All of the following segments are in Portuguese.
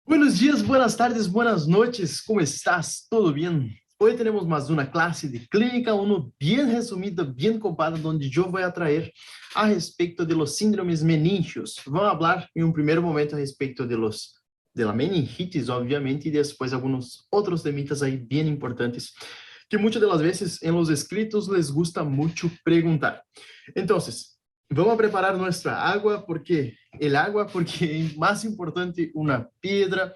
Buenos días, buenas tardes, buenas noches, ¿cómo estás? ¿Todo bien? Hoy tenemos más una clase de clínica, uno bien resumido, bien compacto, donde yo voy a traer a respecto de los síndromes meningios. Vamos a hablar en un primer momento a respecto de la meningitis, obviamente, y después algunos otros temitas ahí bien importantes que muchas de las veces en los escritos les gusta mucho preguntar. Entonces, vamos a preparar nuestra agua porque es más importante una piedra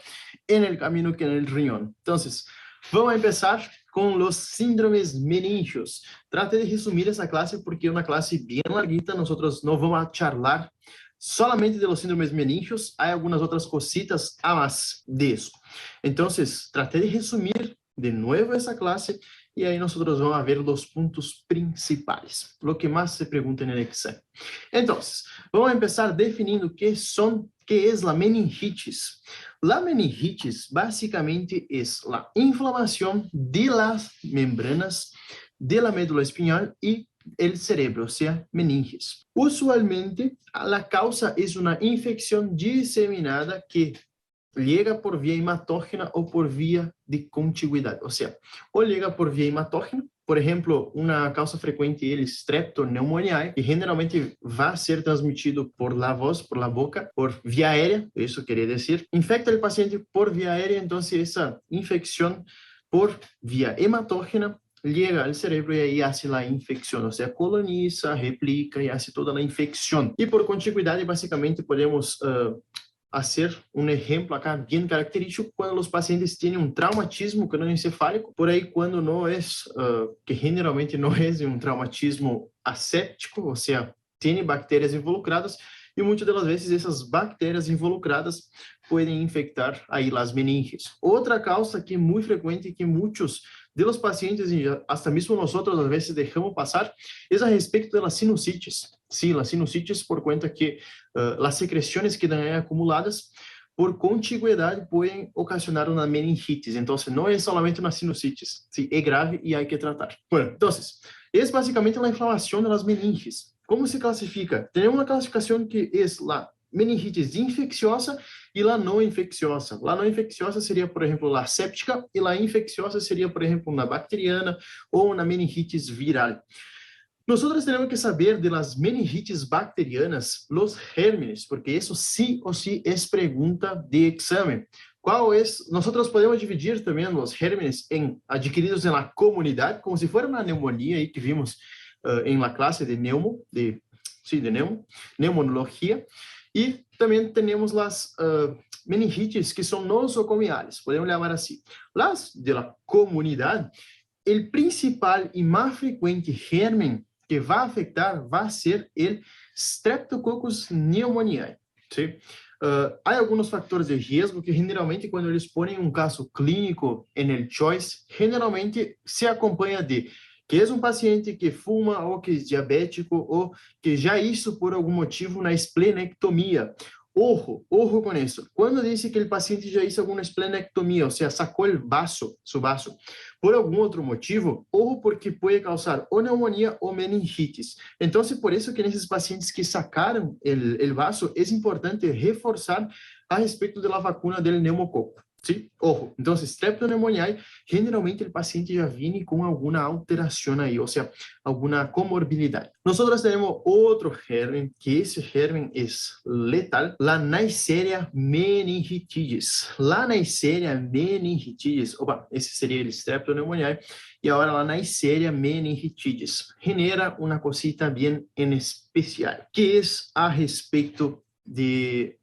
en el camino que en el riñón. Entonces, vamos a empezar con los síndromes meningios. Trate de resumir esa clase porque es una clase bien larguita. Nosotros no vamos a charlar solamente de los síndromes meningios. Hay algunas otras cositas a más de eso. Entonces, trate de resumir de nuevo esa clase y ahí nosotros vamos a ver los puntos principales, lo que más se pregunta en el examen. Entonces, vamos a empezar definindo qué es la meningitis. La meningitis básicamente es la inflamación de las membranas de la médula espinhal y el cerebro, o sea, meninges. Usualmente, la causa es una infección diseminada que llega por vía hematógena o por vía de contigüidad. O sea, o llega por vía hematógena, por ejemplo, una causa frecuente es el streptoneumoniae, que generalmente va a ser transmitido por la voz, por la boca, por vía aérea, eso quiere decir. Infecta el paciente por vía aérea, entonces esa infección por vía hematógena llega al cerebro y ahí hace la infección, o sea, coloniza, replica y hace toda la infección. Y por contigüidad, básicamente, podemos hacer un ejemplo acá bien característico cuando los pacientes tienen un traumatismo craneoencefálico, por ahí cuando no es, que generalmente no es un traumatismo aséptico, o sea, tiene bacterias involucradas y muchas de las veces esas bacterias involucradas pueden infectar ahí las meninges. Otra causa que es muy frecuente y que muchos de los pacientes, y hasta mismo nosotros a veces dejamos pasar, es a respecto de las sinusitis. Sí, las sinusitis por cuenta que las secreciones quedan ahí acumuladas por contigüidad pueden ocasionar una meningitis. Entonces, no es solamente una sinusitis, sí, es grave y hay que tratar. Bueno, entonces, es básicamente la inflamación de las meninges. ¿Cómo se clasifica? Tenemos una clasificación que es la meningitis infecciosa y la no infecciosa. La no infecciosa sería, por ejemplo, la séptica y la infecciosa sería, por ejemplo, una bacteriana o una meningitis viral. Nosotros tenemos que saber de las meningitis bacterianas, los gérmenes, porque eso sí o sí es pregunta de examen. ¿Cuál es? Nosotros podemos dividir también los gérmenes en adquiridos en la comunidad, como si fuera una neumonía ahí que vimos en la clase de neumonología. Y también tenemos las meningitis que son nosocomiales, podemos llamar así. Las de la comunidad, el principal y más frecuente germen que va a afectar va a ser el Streptococcus pneumoniae. ¿Sí? Hay algunos factores de riesgo que generalmente cuando eles ponen un caso clínico en el choice, generalmente se acompaña de que es um paciente que fuma ou que é diabético ou que já isso por algum motivo na esplenectomia. Ojo com isso. Quando disse que o paciente já hizo alguma esplenectomia, ou seja, sacou o vaso, su vaso, por algum outro motivo, ou porque pode causar ou pneumonia ou meningitis. Então, por isso que nesses pacientes que sacaram o vaso, é importante reforçar a respeito da vacuna do pneumococo. Sí, ojo, entonces streptoneumoniae, generalmente el paciente ya viene con alguna alteración ahí, o sea, alguna comorbilidad. Nosotros tenemos otro germen, que ese germen es letal, la Neisseria meningitidis. La Neisseria meningitidis, opa, ese sería el streptoneumoniae, y ahora la Neisseria meningitidis genera una cosita bien en especial, que es a respecto de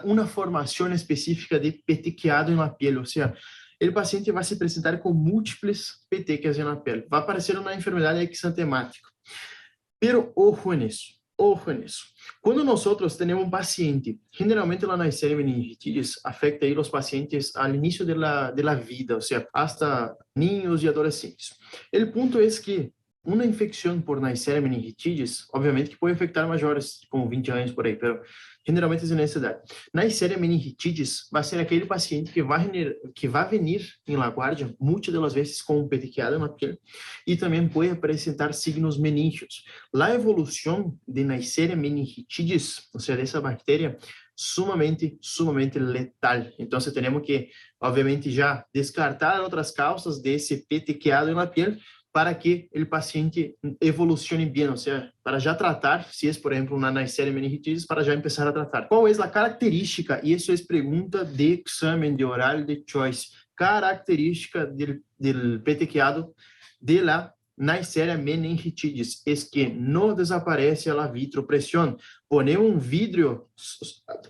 una formación específica de petequiado en la piel, o sea, el paciente va a se presentar con múltiples petequias en la piel, va a aparecer una enfermedad exantemática, pero ojo en eso. Ojo en eso. Cuando nosotros tenemos un paciente, generalmente la Neisseria meningitidis afecta a los pacientes al inicio de la vida, o sea, hasta niños y adolescentes. El punto es que una infección por Neisseria meningitidis, obviamente que puede afectar mayores, como 20 anos por aí, pero generalmente é nessa idade. Neisseria meningitidis vai ser aquele paciente que vai venir em La Guardia muitas das vezes com um petequiado na pele e também pode apresentar signos meníngeos. A evolução de Neisseria meningitidis, ou seja, dessa bactéria, sumamente letal. Então, temos que, obviamente, já descartar outras causas desse petequiado na pele para que o paciente evolucione bem, ou seja, para já tratar, se é, por exemplo, uma Neisseria meningitidis, para já começar a tratar. Qual é a característica? E isso é pergunta de exame de oral de choice. Característica do petequiado de la Neisseria meningitidis es que no desaparece a vitropresión. Ponemos un vidrio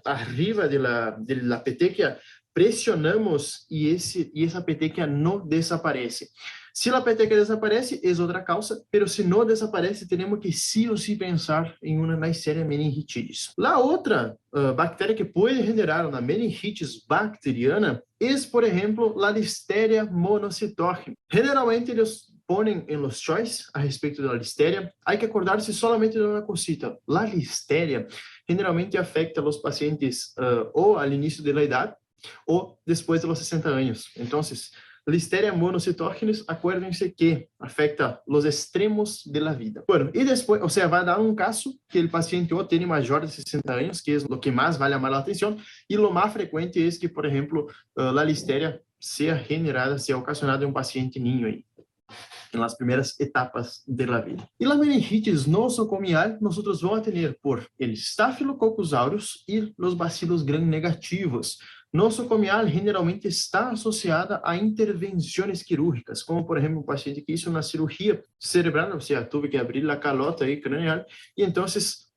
arriba de la petequia, pressionamos e essa petequia não desaparece. Se a petequia desaparece, é outra causa, mas se não desaparece, temos que sim ou sim pensar em uma Neisseria meningitidis. A outra bactéria que pode generar uma meningitis bacteriana é, por exemplo, a Listeria monocytogenes. Generalmente, eles ponen en los choice a respeito de la listeria, hay que acordarse solamente de una cosita. La listeria generalmente afecta a los pacientes o al inicio de la edad o después de los 60 años. Entonces, Listeria monocytogenes, acuérdense que afecta los extremos de la vida. Bueno, y después, o sea, va a dar un caso que el paciente o tiene mayor de 60 años, que es lo que más va a llamar la atención, y lo más frecuente es que, por ejemplo, la listeria sea ocasionada en un paciente niño ahí, en las primeras etapas de la vida. Y la meningitis nosocomial nosotros vamos a tener por el Staphylococcus aureus y los bacilos gram negativos. Nosocomial generalmente está associada a intervenções quirúrgicas, como, por exemplo, um paciente que hizo uma cirurgia cerebral, ou seja, teve que abrir a calota aí, cranial, e então,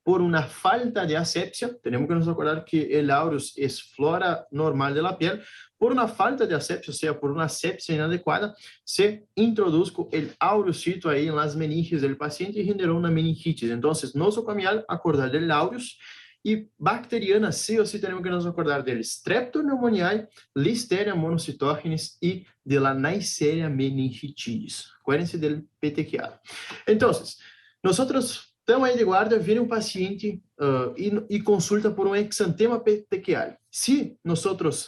por uma falta de asepsia, temos que nos acordar que o aureus é flora normal da piel, por uma falta de asepsia, ou seja, por uma asepsia inadequada, se introduz o aureocito aí nas meninges do paciente e generou uma meningitis. Então, nosocomial, acordar del aureus, e bacteriana, sim ou sim, temos que nos acordar del Streptopneumoniae, Listeria monocytogenes e de la Neisseria meningitidis. Acuérdense del petequiado. Então, nós estamos aí de guarda, vem um paciente e consulta por um exantema petequial. Se nós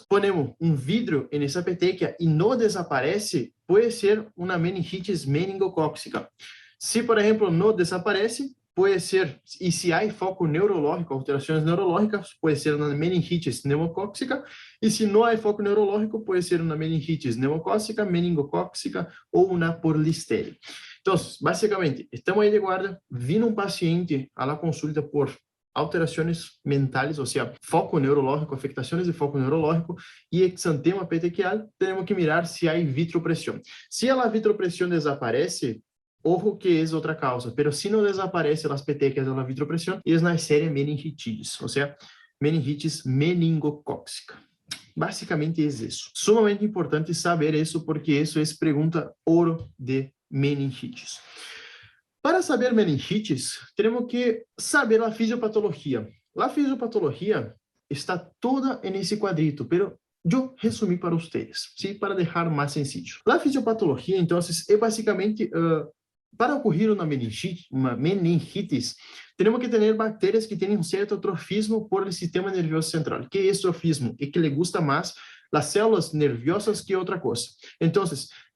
ponemos um vidro nessa petequia e não desaparece, pode ser uma meningitis meningocócica. Se, por exemplo, não desaparece, pode ser, e se há foco neurológico, alterações neurológicas, pode ser uma meningitis pneumocócica, e se não há foco neurológico, pode ser uma meningitis pneumocócica, meningocócica ou uma por listeria. Então, basicamente, estamos aí de guarda, vindo um paciente à consulta por alterações mentais, ou seja, foco neurológico, afectações de foco neurológico e exantema petequial, temos que mirar se há vitropressão. Se a vitropressão desaparece, ojo que é outra causa, pero se não desaparece as petequias da vitropressão, é Neisseria meningitidis, ou seja, meningitis meningocócica. Basicamente é isso. Sumamente importante saber isso, porque isso é pergunta ouro de meningitis. Para saber meningitis, temos que saber a fisiopatologia. A fisiopatologia está toda nesse quadrito, pero eu resumi para vocês, ¿sí? Para deixar mais sencillo. A fisiopatologia, então, é basicamente para ocorrer uma meningitis, temos que ter bactérias que têm um certo atrofismo por el sistema nervioso central. O que é atrofismo? É que le gusta mais as células nerviosas que outra coisa. Então,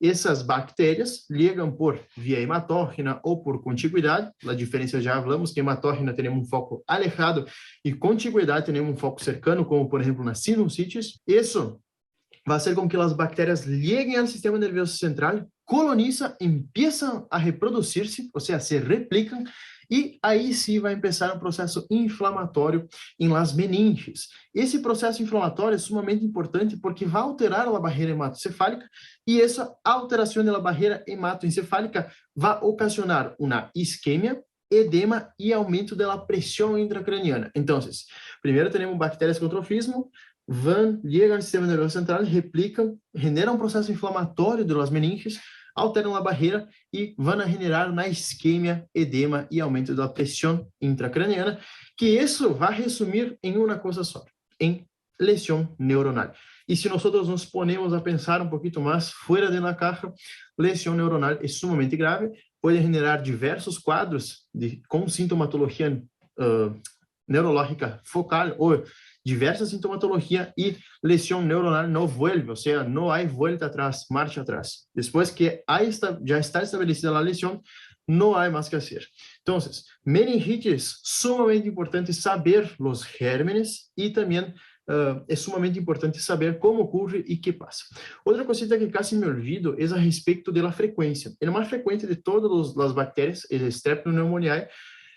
essas bactérias ligam por via hematógena ou por contiguidade. A diferença já falamos que hematógena temos um foco alejado e contiguidade temos um foco cercano, como por exemplo na sinusitis. Isso vai fazer com que as bactérias liguem ao sistema nervioso central, colonizam, empiezam a reproduzir-se, ou seja, se replicam, e aí sim vai começar um processo inflamatório em las meninges. Esse processo inflamatório é sumamente importante porque vai alterar a barreira hematocefálica e essa alteração da barreira hematoencefálica vai ocasionar uma isquemia, edema e aumento da pressão intracraniana. Então, primeiro temos bactérias com atrofismo, chegam ao sistema nervoso central, replicam, generam um processo inflamatório das meninges, alteram a barreira e vão generar uma isquemia, edema e aumento da pressão intracraniana, que isso vai resumir em uma coisa só, em lesão neuronal. E se nós nos ponemos a pensar um pouquinho mais fora da caixa, lesão neuronal é sumamente grave, puede generar diversos quadros com sintomatologia neurológica focal ou diversa sintomatologia e lesão neuronal não vuelve, ou seja, não há volta atrás, marcha atrás. Depois que já está estabelecida a lesão, não há mais que fazer. Então, meningites, sumamente importante saber os gérmenes e também é sumamente importante saber como ocorre e que passa. Outra cosita que casi me olvido é a respeito da frequência. É mais frequente de todas as bactérias, é Streptoneumoniae,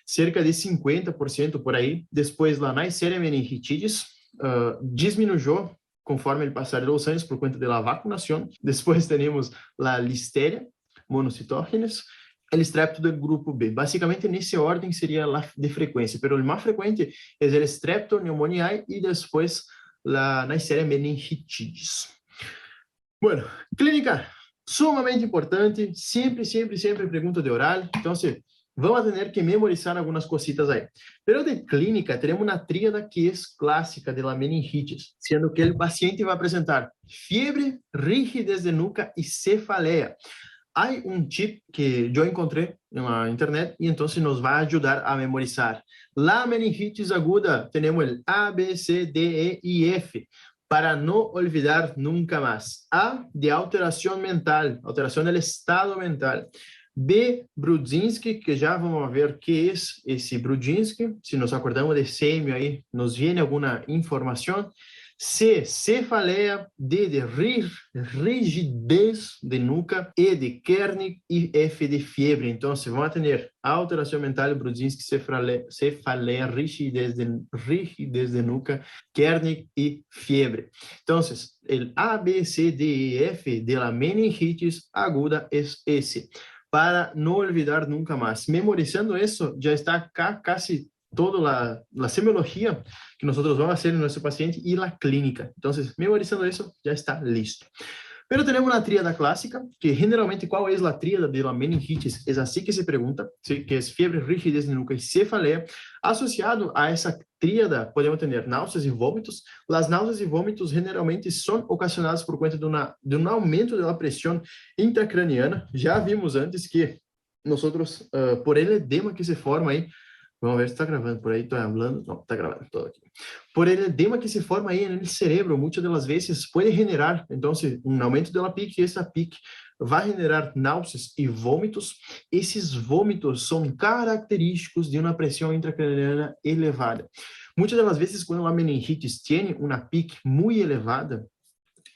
cerca de 50% por aí. Depois, lá Neisseria meningitidis, diminuiu conforme o passar dos anos por conta da vacunação. Depois temos a Listeria monocytogenes, o strepto do grupo B. Basicamente, nessa ordem seria a de frequência, mas o mais frequente é o Streptoneumoniae e depois a Neisseria meningitidis. Bueno, clínica sumamente importante, sempre pergunta de oral, então vamos ter que memorizar algumas cositas aí. Pero de clínica, teremos uma tríada que é clássica de la meningitis, sendo que o paciente vai apresentar fiebre, rigidez de nuca e cefaleia. Há chip que eu encontrei na internet e então nos vai ajudar a memorizar. La meningitis aguda, temos o A, B, C, D, E e F, para não olvidar nunca mais. A, de alteração mental, alteração do estado mental. B, Brudzinski, que já vamos ver o que é esse Brudzinski. Se nos acordamos de sêmio aí, nos vem alguma informação. C, cefaleia. D, de rigidez de nuca. E, de Kernig. E F, de fiebre. Então, se vamos ter alteração mental, Brudzinski, cefaleia, rigidez de nuca, Kernig e fiebre. Então, o A, B, C, D e F de la meningitis aguda é esse. Para não olvidar nunca mais. Memorizando isso, já está casi toda a semiologia que nós vamos fazer no nosso paciente e a clínica. Então, memorizando isso, já está listo. Pero temos uma tríada clássica, que generalmente, qual é a tríada de la meningitis? É assim que se pergunta, ¿sí? Que é fiebre, rigidez de nuca e cefaleia. Associado a essa tríada, podemos ter náuseas e vômitos. As náuseas e vômitos generalmente são ocasionadas por conta de um aumento da pressão intracraniana. Já vimos antes que nós, por el edema que se forma aí, vamos ver se está gravando por aí, estou falando, não, está gravando, todo aqui. Por el edema que se forma aí no cerebro, muitas das vezes pode generar, então, um aumento da pique, e essa pique vai generar náuseas e vômitos. Esses vômitos são característicos de uma pressão intracraniana elevada. Muitas das vezes, quando a meningitis tem uma pique muito elevada,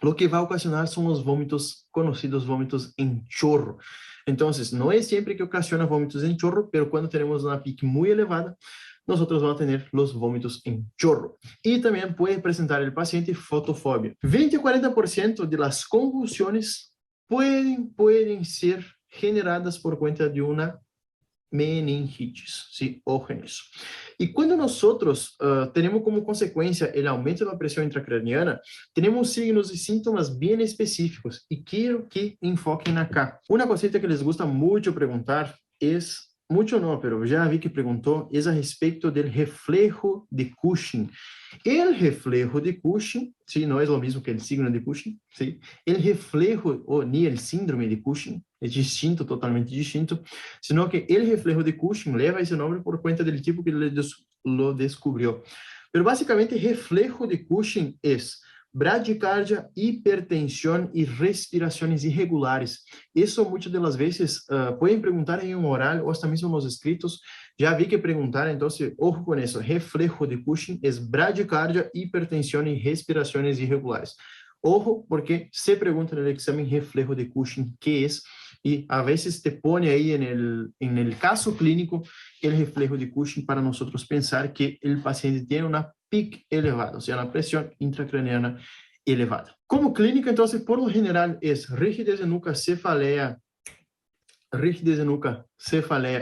o que vai ocasionar são os vômitos, conhecidos vômitos em chorro. Então, não é sempre que ocasiona vômitos em chorro, mas quando temos uma pique muito elevada, nós vamos ter os vômitos em chorro. E também pode apresentar o paciente fotofobia. 20 a 40% das convulsões podem ser generadas por conta de uma meningitis, ¿sí? Ojo en eso. Y cuando nosotros tenemos como consecuencia el aumento de la presión intracraniana, tenemos signos y síntomas bien específicos y quiero que enfoquen acá. Una cosita que les gusta mucho preguntar es, mucho no, pero ya vi que preguntó, es a respecto del reflejo de Cushing. El reflejo de Cushing, sí, no es lo mismo que el signo de Cushing, sí. El reflejo, o ni el síndrome de Cushing, es distinto, totalmente distinto, sino que el reflejo de Cushing leva esse nome por conta del tipo que lo descubrió. Pero básicamente, reflejo de Cushing es bradicardia, hipertensão e respirações irregulares. Isso muitas das vezes podem perguntar em um oral ou até mesmo nos escritos. Já vi que perguntaram, então, ojo com isso. Reflejo de Cushing é bradicardia, hipertensão e respirações irregulares. Ojo, porque se pergunta no exame reflejo de Cushing que é, e a vezes te põe aí en el caso clínico el reflejo de Cushing para nós pensar que o paciente tem uma pique elevada, ou seja, uma pressão intracraniana elevada. Como clínica, então, por lo general, é rigidez de nuca, cefaleia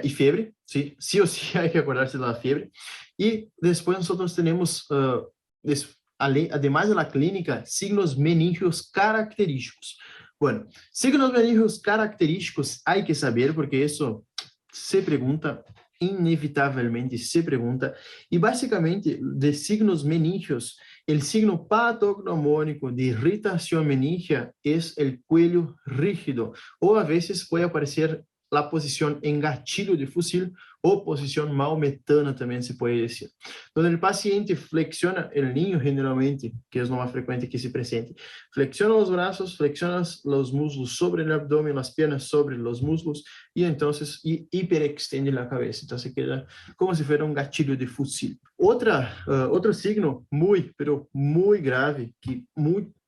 e febre, ¿sí? Sí o sí hay que acordarse de la fiebre. Y después nosotros tenemos, además de la clínica, signos meningios característicos. Bueno, signos meningios característicos hay que saber, porque eso se pregunta, inevitavelmente se pergunta, e basicamente de signos meningios, o signo patognomônico de irritação meningea é o cuello rígido, ou a vezes pode aparecer la posición en gatillo de fusil o posición maometana también se puede decir. Donde el paciente flexiona el niño generalmente, que es lo más frecuente que se presente, flexiona los brazos, flexiona los muslos sobre el abdomen, las piernas sobre los muslos y entonces hiperextiende la cabeza. Entonces queda como si fuera un gatillo de fusil. Otro signo muy, pero muy grave, que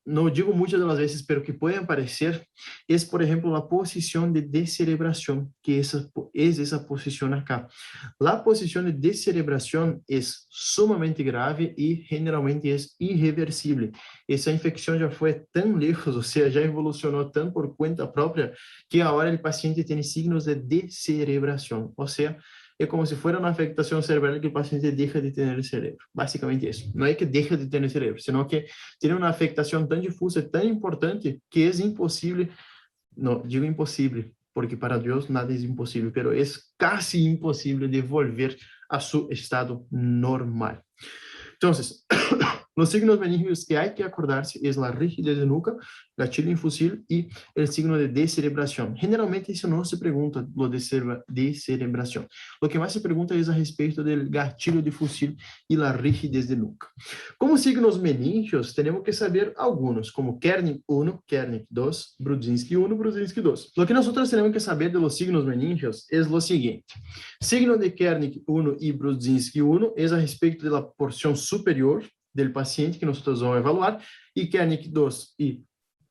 no digo muchas de las veces, pero que puede aparecer, es, por ejemplo, la posición de descerebración, que es esa posición acá. La posición de descerebración es sumamente grave y generalmente es irreversible. Esa infección ya fue tan lejos, o sea, ya evolucionó tan por cuenta propia, que ahora el paciente tiene signos de descerebración, o sea, é como se fosse uma afectação cerebral que o paciente deixa de ter o cérebro. Basicamente isso. Não é que deixa de ter o cérebro, senão que tem uma afectação tão difusa, tão importante, que é impossível, não digo impossível, porque para Deus nada é impossível, mas é quase impossível de volver a seu estado normal. Então, los signos meningos que hay que acordarse es la rigidez de nuca, gatillo en fusil y el signo de descerebración. Generalmente eso no se pregunta lo de descerebración. Lo que más se pregunta es a respecto del gatillo de fusil y la rigidez de nuca. Como signos meningios, tenemos que saber algunos, como Kernig 1, Kernig 2, Brudzinski 1, Brudzinski 2. Lo que nosotros tenemos que saber de los signos meningios es lo siguiente. Signo de Kernig 1 y Brudzinski 1 es a respecto de la porción superior del paciente que nosotros vamos a evaluar, y Kernig 2 y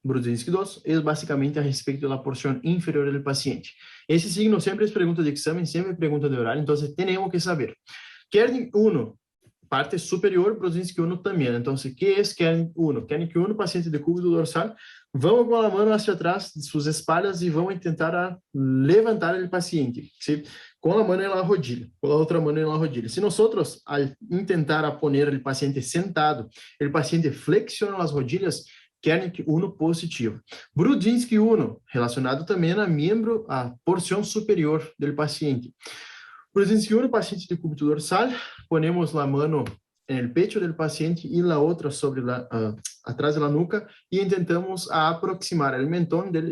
Brudzinski 2 es básicamente a respecto de la porción inferior del paciente. Ese signo siempre es pregunta de examen, siempre es pregunta de horario, entonces tenemos que saber. Kernig 1, parte superior, Brudzinski 1 también. Entonces, ¿qué es Kernig 1? Kernig 1, paciente de cúbito dorsal, vamos com a mão hacia atrás de suas espaldas e vamos tentar levantar o paciente, ¿sí? Com a mão na rodilha, com a outra mão na rodilha. Se nós, al intentar poner o paciente sentado, o paciente flexiona as rodilhas, Kernig 1 positivo. Brudzinski 1, relacionado também a porção superior do paciente. Brudzinski 1, paciente de cúbito dorsal, ponemos a mão en el pecho del paciente y la otra sobre atrás de la nuca y intentamos aproximar el mentón del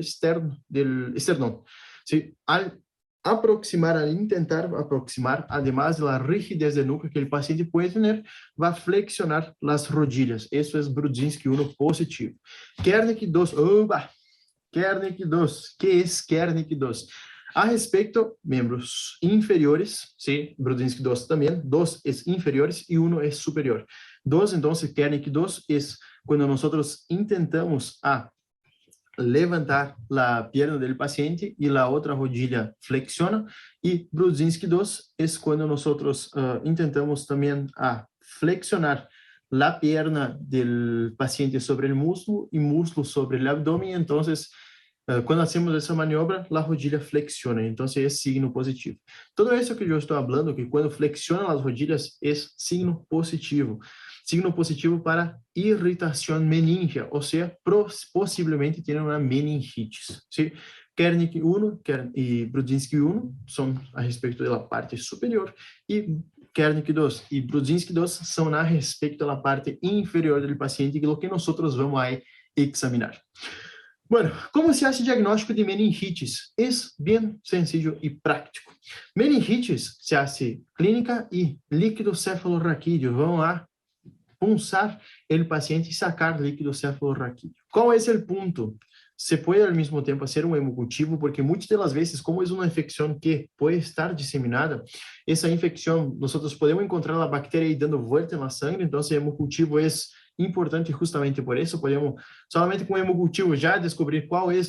esternón. ¿Sí? Al intentar aproximar, además de la rigidez de nuca que el paciente puede tener, va a flexionar las rodillas. Eso es Brudzinski 1 positivo. Kernig 2, Kernig 2. ¿Qué es Kernig 2? A respeito, membros inferiores, sí, Brudzinski 2 también, 2 es inferiores y 1 es superior. 2, entonces, Kernig 2 es cuando nosotros intentamos levantar la pierna del paciente y la otra rodilla flexiona, y Brudzinski 2 es cuando nosotros intentamos también flexionar la pierna del paciente sobre el muslo y muslo sobre el abdomen, entonces quando hacemos essa maniobra, a rodilha flexiona, então é signo positivo. Todo isso que eu estou falando, que quando flexiona as rodilhas, é signo positivo. Signo positivo para irritação meningea, ou seja, possivelmente tem uma meningite. ¿Sí? Kernig 1 e Brudzinski 1 são a respeito da parte superior, e Kernig 2 e Brudzinski 2 são a respeito da parte inferior do paciente, que é o que nós vamos examinar. Bueno, ¿cómo se hace diagnóstico de meningitis? Es bien sencillo y práctico. Meningitis se hace clínica y líquido cefalorraquídeo. Vamos a punzar el paciente y sacar líquido cefalorraquídeo. ¿Cuál es el punto? Se puede al mismo tiempo hacer un hemocultivo, porque muchas de las veces, como es una infección que puede estar diseminada, esa infección, nosotros podemos encontrar la bacteria ahí dando vuelta en la sangre, entonces el hemocultivo es importante justamente por isso. Podemos, somente com o hemocultivo, já descobrir qual é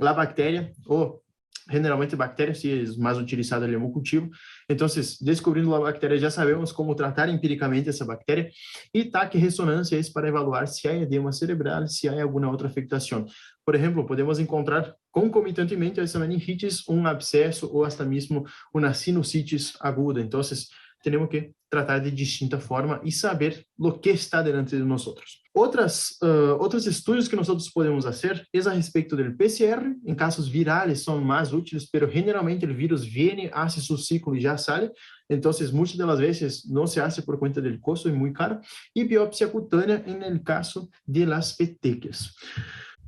a bactéria, ou generalmente bactéria, se é mais utilizado o hemocultivo. Então, descobrindo a bactéria, já sabemos como tratar empiricamente essa bactéria, e TAC ressonância é para evaluar se há edema cerebral, se há alguma outra afectação. Por exemplo, podemos encontrar concomitantemente a essa meningitis um abscesso ou até mesmo uma sinusitis aguda. Então, temos que tratar de distinta forma e saber o que está diante de nós. Outros estudos que nós podemos fazer é a respeito do PCR. Em casos virais são mais úteis, mas generalmente o vírus vem, hace seu ciclo e já sai. Então, muitas das vezes não se hace por conta do custo, é muito caro. E biópsia cutânea, no caso de las petecas.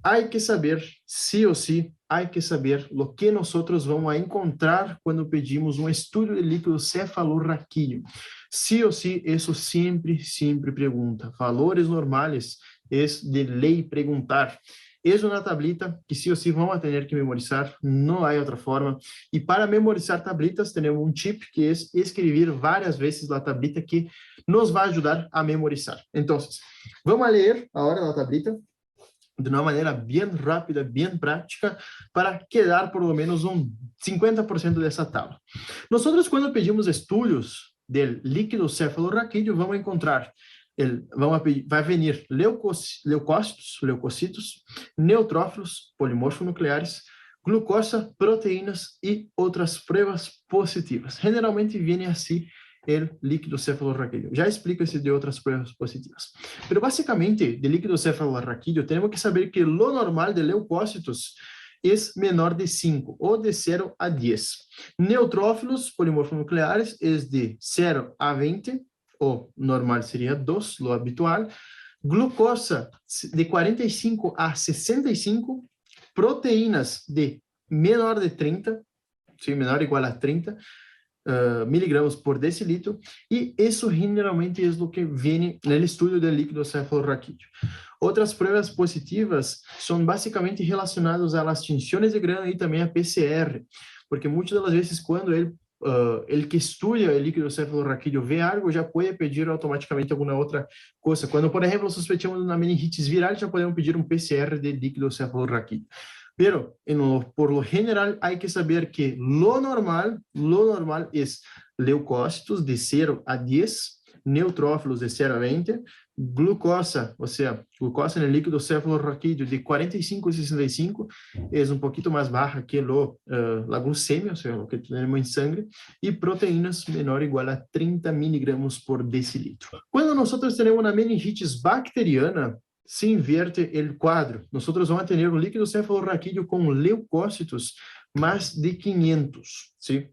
Há que saber, sí ou sí, hay que saber lo que nosotros vamos a encontrar cuando pedimos un estudio de líquido cefalorraquídeo. Sí o sí, eso siempre pregunta. Valores normales es de ley preguntar. Es una tablita que sí o sí vamos a tener que memorizar, no hay otra forma. Y para memorizar tablitas tenemos un chip que es escribir varias veces la tablita que nos va a ayudar a memorizar. Entonces, vamos a leer ahora la tablita de una manera bien rápida, bien práctica, para quedar por lo menos un 50% de esa tabla. Nosotros cuando pedimos estudios del líquido cefalorraquídeo, vamos a encontrar vai venir leucócitos, neutrófilos, polimorfos nucleares, glucosa, proteínas y otras pruebas positivas. Generalmente viene así el líquido cefalorraquídeo. Já explico esse de outras pruebas positivas. Pero basicamente, de líquido cefalorraquídeo, temos que saber que lo normal de leucócitos é menor de 5, ou de 0 a 10. Neutrófilos, polimorfos nucleares, é de 0 a 20, o normal seria 2, lo habitual. Glucosa, de 45 a 65. Proteínas, de menor de 30, sim, menor ou igual a 30 miligramos por decilitro. E isso generalmente é o que vem no estudo do líquido cefalorraquídeo. Outras pruebas positivas são basicamente relacionadas às tinções de grano e também a PCR, porque muitas das vezes quando ele que estuda o líquido cefalorraquídeo vê algo, já pode pedir automaticamente alguma outra coisa. Quando, por exemplo, suspeitamos uma meningite viral, já podemos pedir um PCR de líquido cefalorraquídeo. Pero, por lo general, hay que saber que lo normal es leucócitos de 0 a 10, neutrófilos de 0 a 20, glucosa, o sea, glucosa en el líquido cefalorraquídeo de 45 a 65, es un poquito más baja que la glucemia, o sea, lo que tenemos en sangre, y proteínas menor o igual a 30 miligramos por decilitro. Cuando nosotros tenemos una meningitis bacteriana, se invierte el cuadro. Nosotros vamos a tener un líquido cefalorraquídeo con leucócitos más de 500, ¿sí?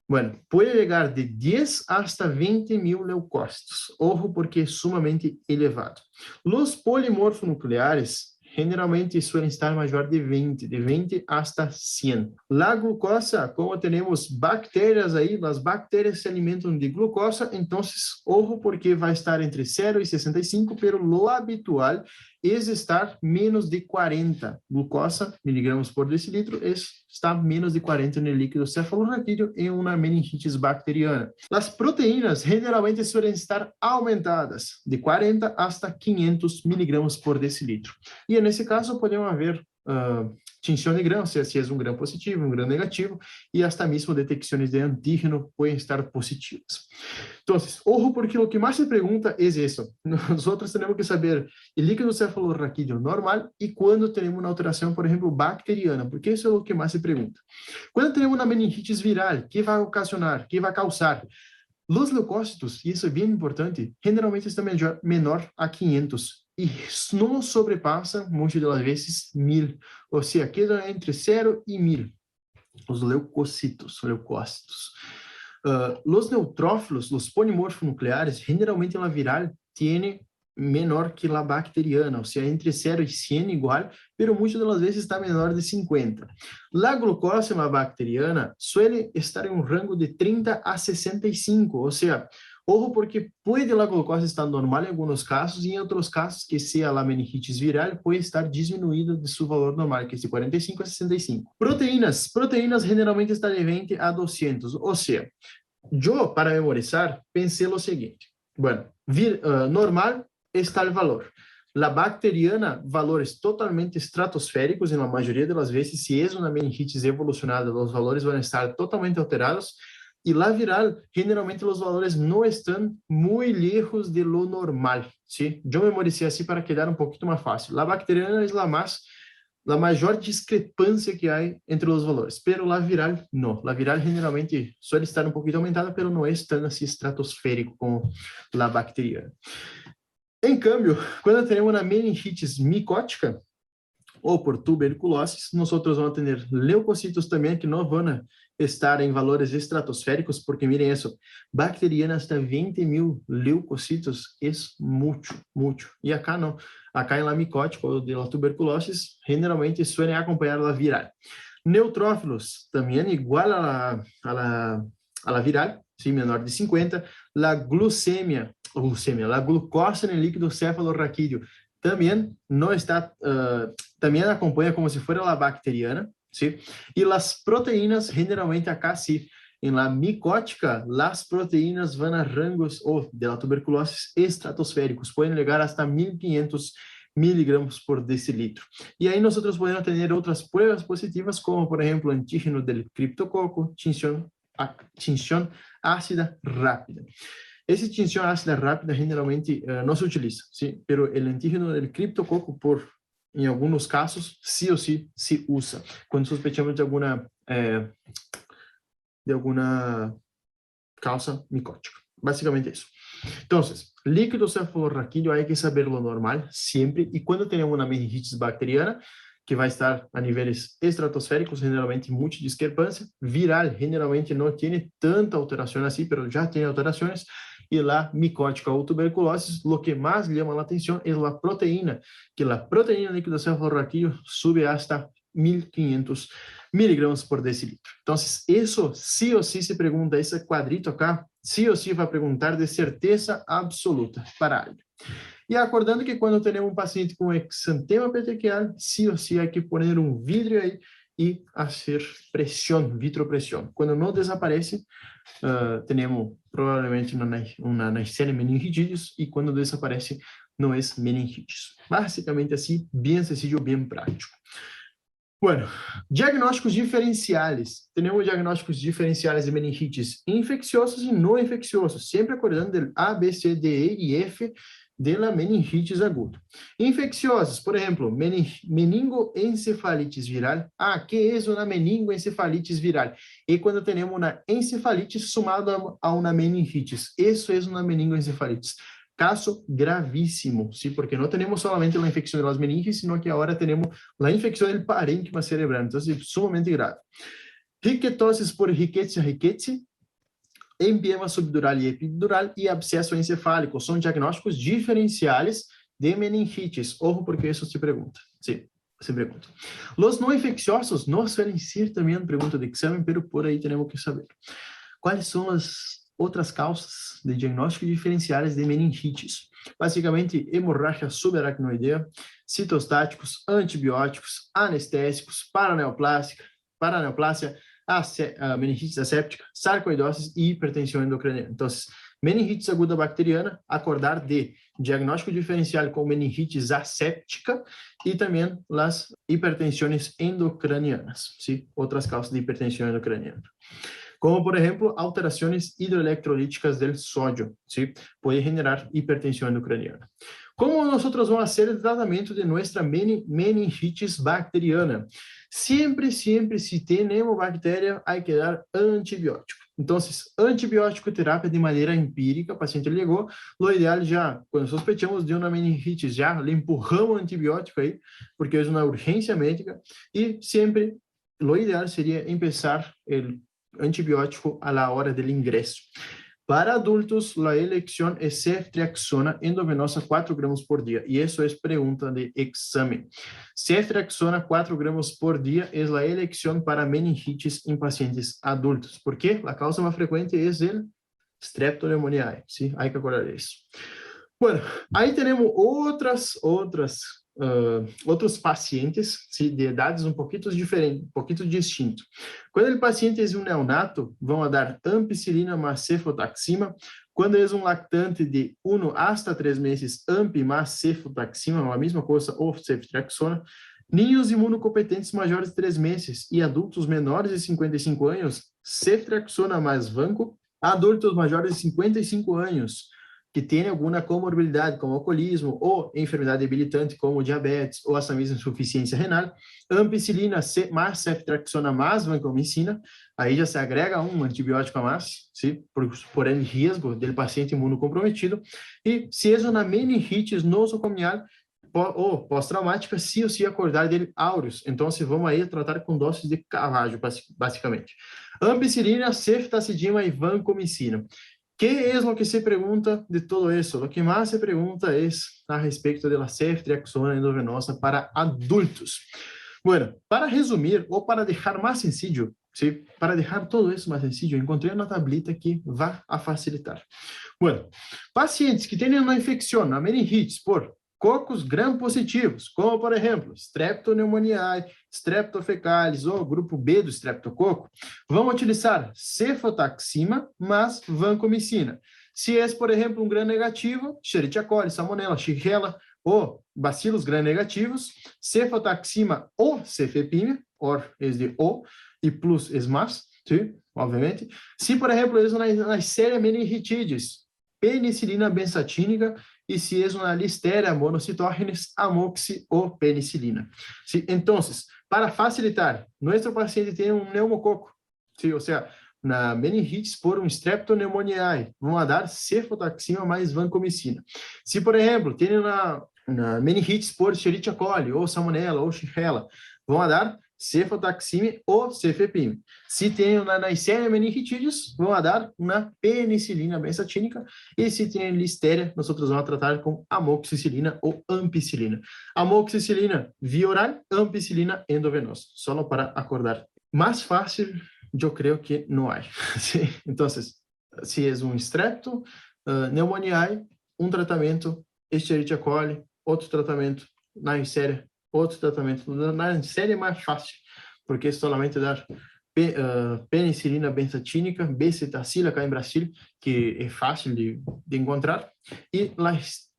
Bueno, puede llegar de 10 hasta 20.000 leucócitos. Ojo, porque es sumamente elevado. Los polimorfos nucleares generalmente suelen estar mayor de 20 hasta 100. La glucosa, como tenemos bacterias ahí, las bacterias se alimentan de glucosa, entonces, ojo, porque va a estar entre 0 y 65, pero lo habitual es estar menos de 40. Glucosa, miligramos por decilitro, está menos de 40 en el líquido cefalorraquídeo en una meningitis bacteriana. Las proteínas generalmente suelen estar aumentadas de 40 hasta 500 miligramos por decilitro. E nesse caso podemos haver tinção de grão, se é um grão positivo, um grão negativo, e hasta mesmo detecções de antígeno podem estar positivas. Então, ojo, porque o que mais se pergunta é isso. Nós temos que saber o líquido cefalorraquídeo normal e quando temos uma alteração, por exemplo, bacteriana, porque isso é o que mais se pergunta. Quando temos uma meningite viral, que vai ocasionar, que vai causar? Os leucócitos, e isso é bem importante, generalmente estão menor a 500 e não sobrepassa, muitas das vezes, 1000, ou seja, queda entre 0 e 1000, os leucócitos. Os neutrófilos, os polimorfos nucleares, generalmente a viral tem menor que a bacteriana, ou seja, entre 0 e 100 igual, pero muitas das vezes está menor de 50. A glucosa na bacteriana suele estar em um rango de 30 a 65, ou seja, ojo, porque pode a glucosa estar normal em alguns casos, e em outros casos, que seja a meningitis viral, pode estar diminuída de seu valor normal, que é de 45 a 65. Proteínas generalmente está de 20 a 200, ou seja, eu, para memorizar, pensei o seguinte, bueno, normal está o valor. La bacteriana, valores totalmente estratosféricos, e na maioria das vezes, se é uma meningitis evolucionada, os valores vão estar totalmente alterados. E la viral, generalmente os valores não estão muito lejos de lo normal, ¿sí? Eu memorizei assim para quedar um pouquinho mais fácil. La bacteriana é a maior discrepância que há entre os valores, pero la viral não. La viral generalmente suele estar um pouquinho aumentada, pero não é tão assim estratosférico como la bacteriana. Em câmbio, quando temos uma meningitis micótica, ou por tuberculose, nós vamos ter leucocitos também que não vão estar em valores estratosféricos, porque miren isso, bacteriana hasta 20.000 leucocitos é muito, muito. E acá não. Acá em la micótica ou de la tuberculose, generalmente suelen acompanhar la viral. Neutrófilos, também igual a la viral, sim, menor de 50. La glucemia, la glucosa en el líquido cefalorraquídeo, também não está, também acompanha como se fosse a bacteriana, sim? E as proteínas, generalmente acá sim, em la micótica, as proteínas vão a rangos de la tuberculose estratosféricos, podem chegar hasta 1.500 miligramos por decilitro. E aí nós podemos ter outras pruebas positivas, como por exemplo, antígeno del criptococo, tinção ácida rápida. Esse tinção ácida rápida generalmente não se utiliza, ¿sí? Pero o antígeno del criptococo, em alguns casos, sí ou sí se usa, quando sospechamos de alguma causa micótica. Basicamente isso. Então, líquido cefalorraquídeo, hay que saber lo normal, sempre, e quando temos uma meningite bacteriana, que vai estar a níveis estratosféricos, generalmente muita discrepância, viral, generalmente não tem tanta alteração assim, mas já tem alterações, e lá, micótica ou tuberculose, o que mais chama a atenção é a proteína, que a proteína líquida cefalorraquídeo sube hasta 1.500 miligramas por decilitro. Então, isso sí ou sí se pergunta, esse quadrito acá, sí ou sí vai perguntar de certeza absoluta para ele. E acordando que quando temos um paciente com exantema petequial, sí ou sí há que pôr um vidro aí e fazer pressão, vitropressão. Quando não desaparece, temos provavelmente uma Neisseria meningitis, e quando desaparece, não é meningitis. Basicamente assim, bem sencillo, bem prático. Bueno, diagnósticos diferenciais. Temos diagnósticos diferenciais de meningites infecciosos e não infecciosos, sempre acordando do A, B, C, D, E e F de la meningitis aguda. Infecciosos, por exemplo, meningoencefalitis viral. Que é uma meningoencefalitis viral? E quando temos uma encefalite sumada a uma meningitis. Isso é uma meningoencefalitis. Caso gravíssimo, ¿sí? Porque no tenemos solamente la infección de las meninges, sino que ahora tenemos la infección del parénquima cerebral. Entonces, es sumamente grave. Riquetosis por Rickettsia rickettsii, empiema subdural e epidural e abscesso encefálico. São diagnósticos diferenciais de meningites. Ojo, porque isso se pergunta. Sim, se pergunta. Los não infecciosos não suelen ser também uma pergunta de exame, pero por aí temos que saber. Quais são as outras causas de diagnóstico diferenciais de meningites? Basicamente, hemorragia subaracnoidea, citostáticos, antibióticos, anestésicos, paraneoplásia, meningites asséptica, sarcoidose e hipertensão endocraniana. Então, meningites aguda bacteriana, acordar de diagnóstico diferencial com meningites asséptica e também as hipertensões endocranianas, ¿sí? Outras causas de hipertensão endocraniana. Como, por exemplo, alterações hidroeletrolíticas do sódio, ¿sí? Pode generar hipertensão endocraniana. Como nós vamos fazer o tratamento de nossa meningitis bacteriana? Sempre, se temos bactéria, há que dar antibiótico. Então, antibiótico terapia de maneira empírica, o paciente ligou, o ideal já, quando sospechamos de uma meningite, já lhe empurramos o antibiótico aí, porque é uma urgência médica, e sempre, o ideal seria começar o antibiótico a la hora del ingreso. Para adultos, la elección es ceftriaxona endovenosa 4 gramos por día. Y eso es pregunta de examen. Ceftriaxona 4 gramos por día es la elección para meningitis en pacientes adultos. ¿Por qué? La causa más frecuente es el Streptoneumoniae. ¿Sí? Hay que acordar de eso. Bueno, ahí tenemos outros pacientes, sim, de idades um pouquinho diferentes, um pouquinho distinto. Quando o paciente é um neonato, vão dar ampicilina mais cefotaxima. Quando é um lactante de 1 hasta 3 meses, ampi mais cefotaxima, a mesma coisa, ou ceftriaxona. Ninhos imunocompetentes maiores de 3 meses e adultos menores de 55 anos, ceftriaxona mais vanco. Adultos maiores de 55 anos, que tem alguma comorbilidade, como alcoolismo, ou enfermidade debilitante, como diabetes, ou essa mesma insuficiência renal, ampicilina mais ceftriaxona mais vancomicina, aí já se agrega um antibiótico a mais, sim, por el risco do paciente imunocomprometido, e se é uma meningitis nosocomial, ou pós-traumática, se ou se acordar dele áureos. Então, vamos aí tratar com doses de Caravaggio, basicamente. Ampicilina, ceftazidima y vancomicina. ¿Qué es lo que se pregunta de todo eso? Lo que más se pregunta es a respecto de la ceftriaxona endovenosa para adultos. Bueno, para resumir o para dejar más sencillo, ¿sí? Para dejar todo eso más sencillo, encontré una tablita que va a facilitar. Bueno, pacientes que tienen una infección, una meningitis por cocos gram-positivos, como, por exemplo, Streptoneumoniae, Streptococcus ou grupo B do Streptococo, vão utilizar cefotaxima mais vancomicina. Se é, por exemplo, um gram-negativo, Escherichia coli, Salmonella, Shigella ou bacilos gram-negativos, cefotaxima ou cefepime, or es de O, e plus es más, sim, obviamente. Se, por exemplo, eles na série meningitidis, penicilina benzatínica, e se é uma Listeria monocytogenes, amoxi ou penicilina. ¿Sí? Entonces, para facilitar, nosso paciente tem um pneumococo, ¿sí? Ou seja, na meningitis por um Streptoneumoniae, vamos dar cefotaxima mais vancomicina. Se, por exemplo, tem na meningitis por Escherichia coli, ou Salmonella, ou Shigella, vamos dar cefotaxime ou cefepime. Se tem na Neisseria meningitidis, vamos dar uma penicilina benzatínica. E se tem Listeria, nós vamos tratar com amoxicilina ou ampicilina. Amoxicilina via oral, ampicilina endovenosa. Só para acordar. Mais fácil, eu creio que não há. Então, se é um strepto, pneumoniae, um tratamento, Escherichia coli, outro tratamento, Neisseria, outro tratamento. Na série é mais fácil, porque é somente dar penicilina benzatínica, becetacila, caimbracil, que é fácil de encontrar, e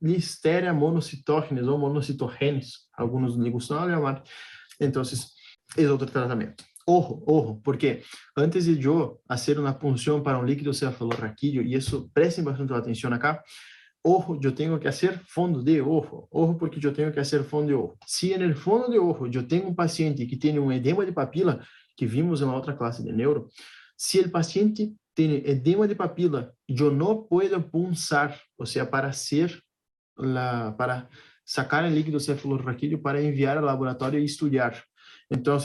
Listeria monocytogenes ou monocitogenes, alguns lhe gostam de chamar. Então, é outro tratamento. Ojo, porque antes de eu fazer uma punção para um líquido cefalorraquídeo, e isso, prestem bastante atenção acá, ojo, eu tenho que fazer fundo de ojo. Ojo, porque eu tenho que fazer fundo de ojo. Se no fundo de ojo eu tenho um paciente que tem um edema de papila, que vimos em uma outra classe de neuro, se o paciente tem edema de papila, eu não posso punçar, ou seja, para sacar o líquido cefalorraquídeo para enviar ao laboratório e estudar. Então,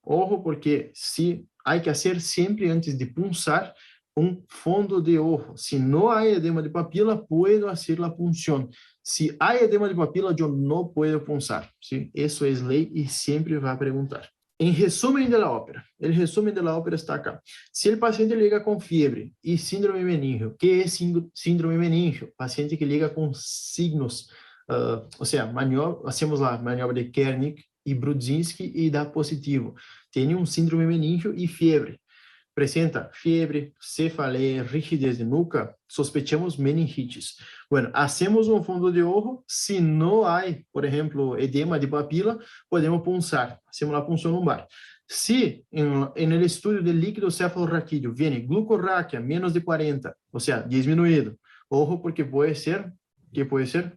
ojo, porque se há que fazer sempre antes de punçar um fundo de ojo. Se não há edema de papila, posso fazer a punção. Se há edema de papila, eu não posso punçar. ¿Sí? Isso é lei e sempre vai perguntar. Em resumo da ópera, o resumo da ópera está acá. Se o paciente liga com febre e síndrome meningio, que é síndrome meningio? Paciente que liga com signos, ou seja, hacemos lá maniobra de Kernick e Brudzinski e dá positivo. Tem um síndrome meningio e febre. Apresenta febre, cefaleia, rigidez de nuca, sospechamos meningitis. Bueno, hacemos um fundo de ojo, se não há, por exemplo, edema de papila, podemos punçar, hacemos a punção lumbar. Se no estudo de líquido cefalorraquídeo vem glucorráquia menos de 40, ou seja, diminuído, ojo porque pode ser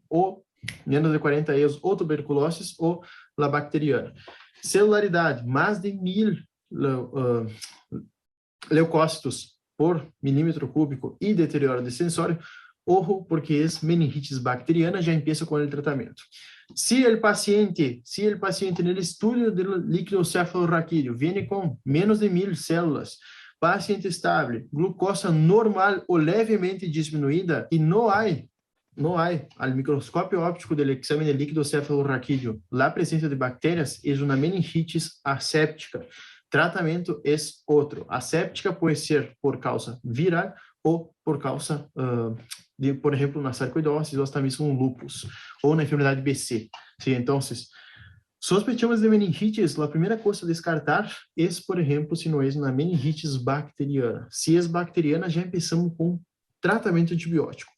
ou menos de 40 anos ou tuberculose ou la bacteriana. Celularidade, mais de 1000 leucócitos por milímetro cúbico e deterioro de sensório, ojo, porque é meningitis bacteriana, já empieza com o tratamento. Se o paciente no estudo do líquido cefalorraquídeo vem com menos de 1000 células, paciente estável, glucosa normal ou levemente diminuída, e não há ao microscópio óptico do exame de líquido cefalorraquídeo a presença de bactérias, é uma meningitis asséptica. Tratamento é outro. Asséptica pode ser por causa viral ou por causa de, por exemplo, na sarcoidose ou até mesmo um lúpus ou na enfermidade BC. ¿Sí? Então, sospechamos de meningitis, a primeira coisa a descartar é, por exemplo, se não é uma meningitis bacteriana. Se é bacteriana, já começamos com tratamento antibiótico.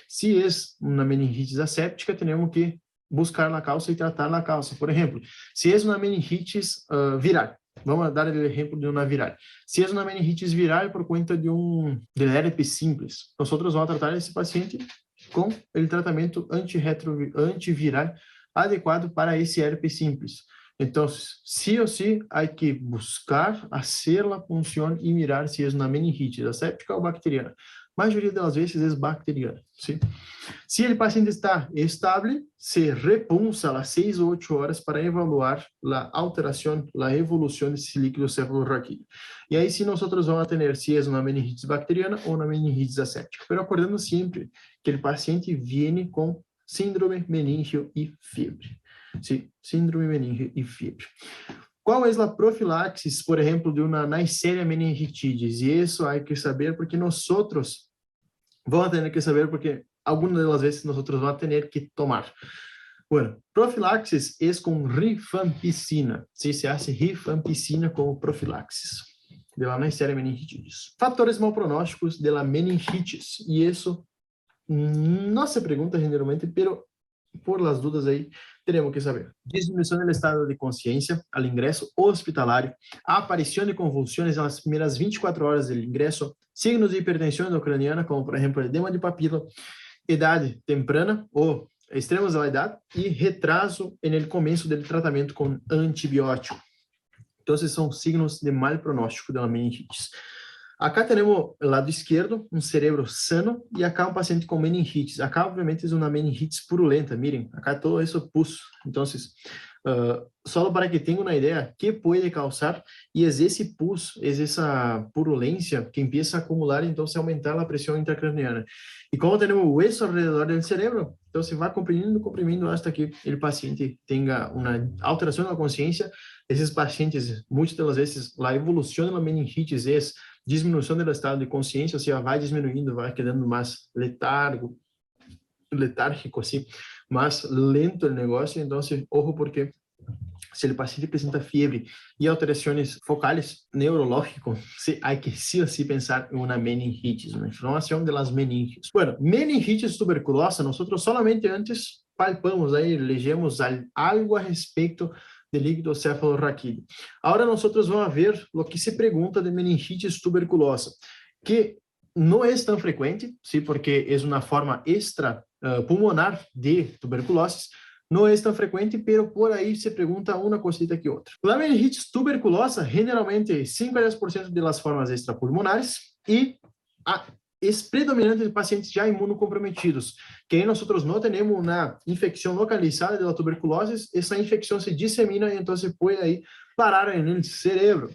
Se é uma meningitis asséptica, temos que buscar na causa e tratar na causa. Por exemplo, se é uma meningitis viral, vamos dar o exemplo de uma viral. Se é uma meningitis viral por conta de herpes simples, nós vamos tratar esse paciente com o tratamento antiviral adequado para esse herpes simples. Então, sí ou sí, há que buscar fazer a punção e mirar se é uma meningitis asséptica ou bacteriana. maioria das vezes é bacteriana, ¿sí? Se o paciente está estável, se repulsa às 6 ou 8 horas para evaluar a alteração, a evolução desse líquido cefalorraquídeo. E aí sim nós vamos ter se é uma meningitis bacteriana ou uma meningitis aséptica. Pero acordando sempre que o paciente vem com síndrome meníngeo e febre. Sim, síndrome meníngeo e febre. Qual é a profilaxis, por exemplo, de uma Neisseria meningitidis? E isso há que saber porque nós vamos ter que saber porque algumas das vezes nós vamos ter que tomar. Bueno, profilaxis é com rifampicina. Sí, se hace rifampicina como profilaxis de la Neisseria meningitidis. Fatores mal pronósticos de la meningitis. E isso não se pergunta generalmente, pero por las dudas aí, teremos que saber. Diminuição do estado de consciência ao ingresso hospitalário, a aparição de convulsões nas primeiras 24 horas do ingresso, signos de hipertensão endocraniana, como por exemplo edema de papila, idade temprana ou extremos da idade e retraso no começo do tratamento com antibiótico. Então, esses são signos de mal pronóstico da meningitis. Acá temos lado esquerdo um cérebro sano e acá um paciente com meningitis. Acá, obviamente, é uma meningitis purulenta. Miren, acá todo isso pus. Então, só para que tenham uma ideia, que pode causar e é esse pus, é essa purulência que empieza a acumular, então se aumentar a pressão intracraniana. E como temos o hueso alrededor do cérebro, então se vai comprimindo hasta que o paciente tenha uma alteração da consciência. Esses pacientes, muitas das vezes, a evolução da meningitis é diminuição do estado de consciência, ou seja, vai diminuindo, vai quedando mais letárgico, assim, mais lento o negócio. Então, ojo, porque se o paciente apresenta febre e alterações focais neurológicas, há que sim ou sim pensar em uma meningitis, uma inflamação das meninges. Bueno, meningitis tuberculosa, nós solamente antes palpamos aí, legemos algo a respeito de líquido cefalorraquídeo. Agora nós vamos ver o que se pergunta de meningitis tuberculosa, que não é tão frequente, sim, porque é uma forma extra pulmonar de tuberculose, não é tão frequente, pero por aí se pergunta uma cosita que outra. A meningitis tuberculosa, generalmente 5 a 10% das formas extrapulmonares e é predominante de pacientes já imunocomprometidos, que aí nós não temos uma infecção localizada da tuberculose, essa infecção se dissemina e então se pode aí parar no cérebro.